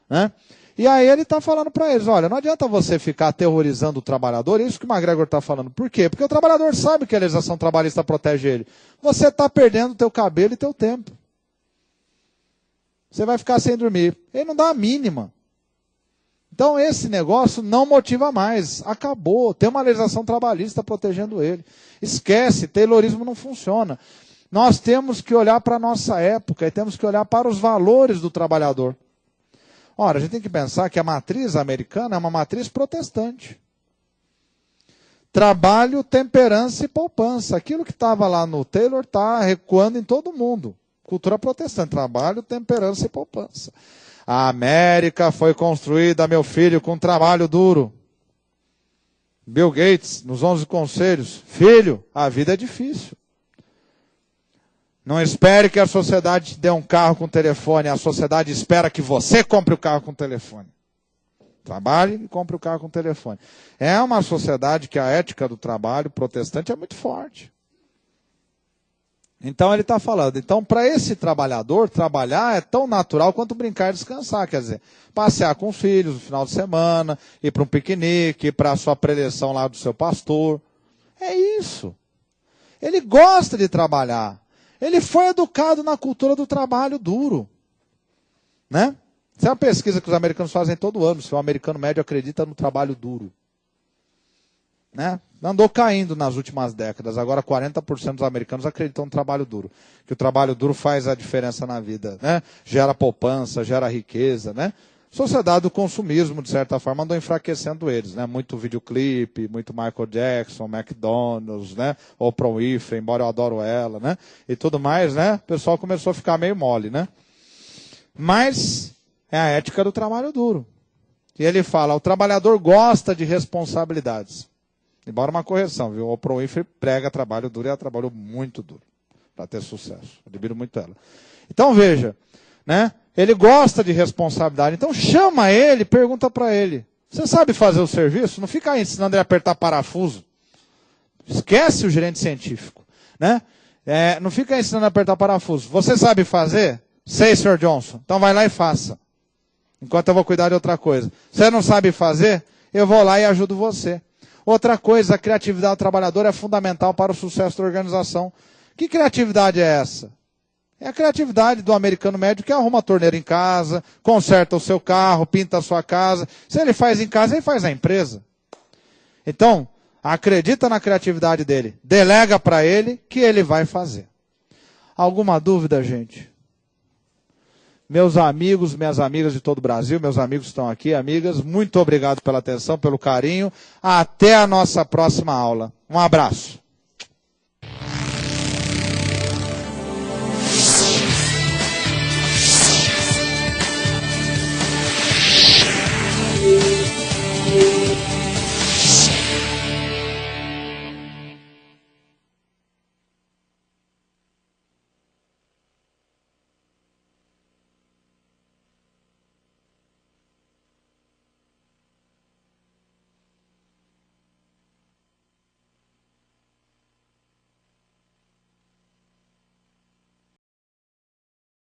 né? E aí ele está falando para eles, olha, não adianta você ficar aterrorizando o trabalhador, é isso que o McGregor está falando. Por quê? Porque o trabalhador sabe que a legislação trabalhista protege ele. Você está perdendo o teu cabelo e teu tempo. Você vai ficar sem dormir. Ele não dá a mínima. Então esse negócio não motiva mais. Acabou. Tem uma legislação trabalhista protegendo ele. Esquece, taylorismo não funciona. Nós temos que olhar para a nossa época e temos que olhar para os valores do trabalhador. Ora, a gente tem que pensar que a matriz americana é uma matriz protestante. Trabalho, temperança e poupança. Aquilo que estava lá no Taylor está recuando em todo mundo. Cultura protestante. Trabalho, temperança e poupança. A América foi construída, meu filho, com trabalho duro. Bill Gates, nos 11 conselhos. Filho, a vida é difícil. Não espere que a sociedade te dê um carro com telefone. A sociedade espera que você compre o carro com telefone. Trabalhe e compre o carro com telefone. É uma sociedade que a ética do trabalho protestante é muito forte. Então ele está falando. Então, para esse trabalhador, trabalhar é tão natural quanto brincar e descansar. Quer dizer, passear com os filhos no final de semana, ir para um piquenique, ir para a sua preleção lá do seu pastor. É isso. Ele gosta de trabalhar. Ele foi educado na cultura do trabalho duro, né? Isso é uma pesquisa que os americanos fazem todo ano. Se o americano médio acredita no trabalho duro, né? Andou caindo nas últimas décadas. Agora 40% dos americanos acreditam no trabalho duro. Que o trabalho duro faz a diferença na vida, né? Gera poupança, gera riqueza, né? Sociedade do consumismo, de certa forma, andou enfraquecendo eles, né? Muito videoclipe, muito Michael Jackson, McDonald's, né? Oprah Winfrey, embora eu adoro ela, né? E tudo mais, né? O pessoal começou a ficar meio mole, né? Mas é a ética do trabalho duro. E ele fala, o trabalhador gosta de responsabilidades. Embora uma correção, viu? Oprah Winfrey prega trabalho duro e ela trabalhou muito duro para ter sucesso. Admiro muito ela. Então veja, né? Ele gosta de responsabilidade. Então chama ele, pergunta para ele. Você sabe fazer o serviço? Não fica aí ensinando ele a apertar parafuso. Esquece o gerente científico, né? Não fica aí ensinando a apertar parafuso. Você sabe fazer? Sei, Sr. Johnson. Então vai lá e faça. enquanto eu vou cuidar de outra coisa. Você não sabe fazer? Eu vou lá e ajudo você. Outra coisa, a criatividade do trabalhador é fundamental para o sucesso da organização. Que criatividade é essa? É a criatividade do americano médio que arruma a torneira em casa, conserta o seu carro, pinta a sua casa. Se ele faz em casa, ele faz na empresa. Então, acredita na criatividade dele. Delega para ele que ele vai fazer. Alguma dúvida, gente? Meus amigos, minhas amigas de todo o Brasil, meus amigos que estão aqui, amigas, muito obrigado pela atenção, pelo carinho. Até a nossa próxima aula. Um abraço.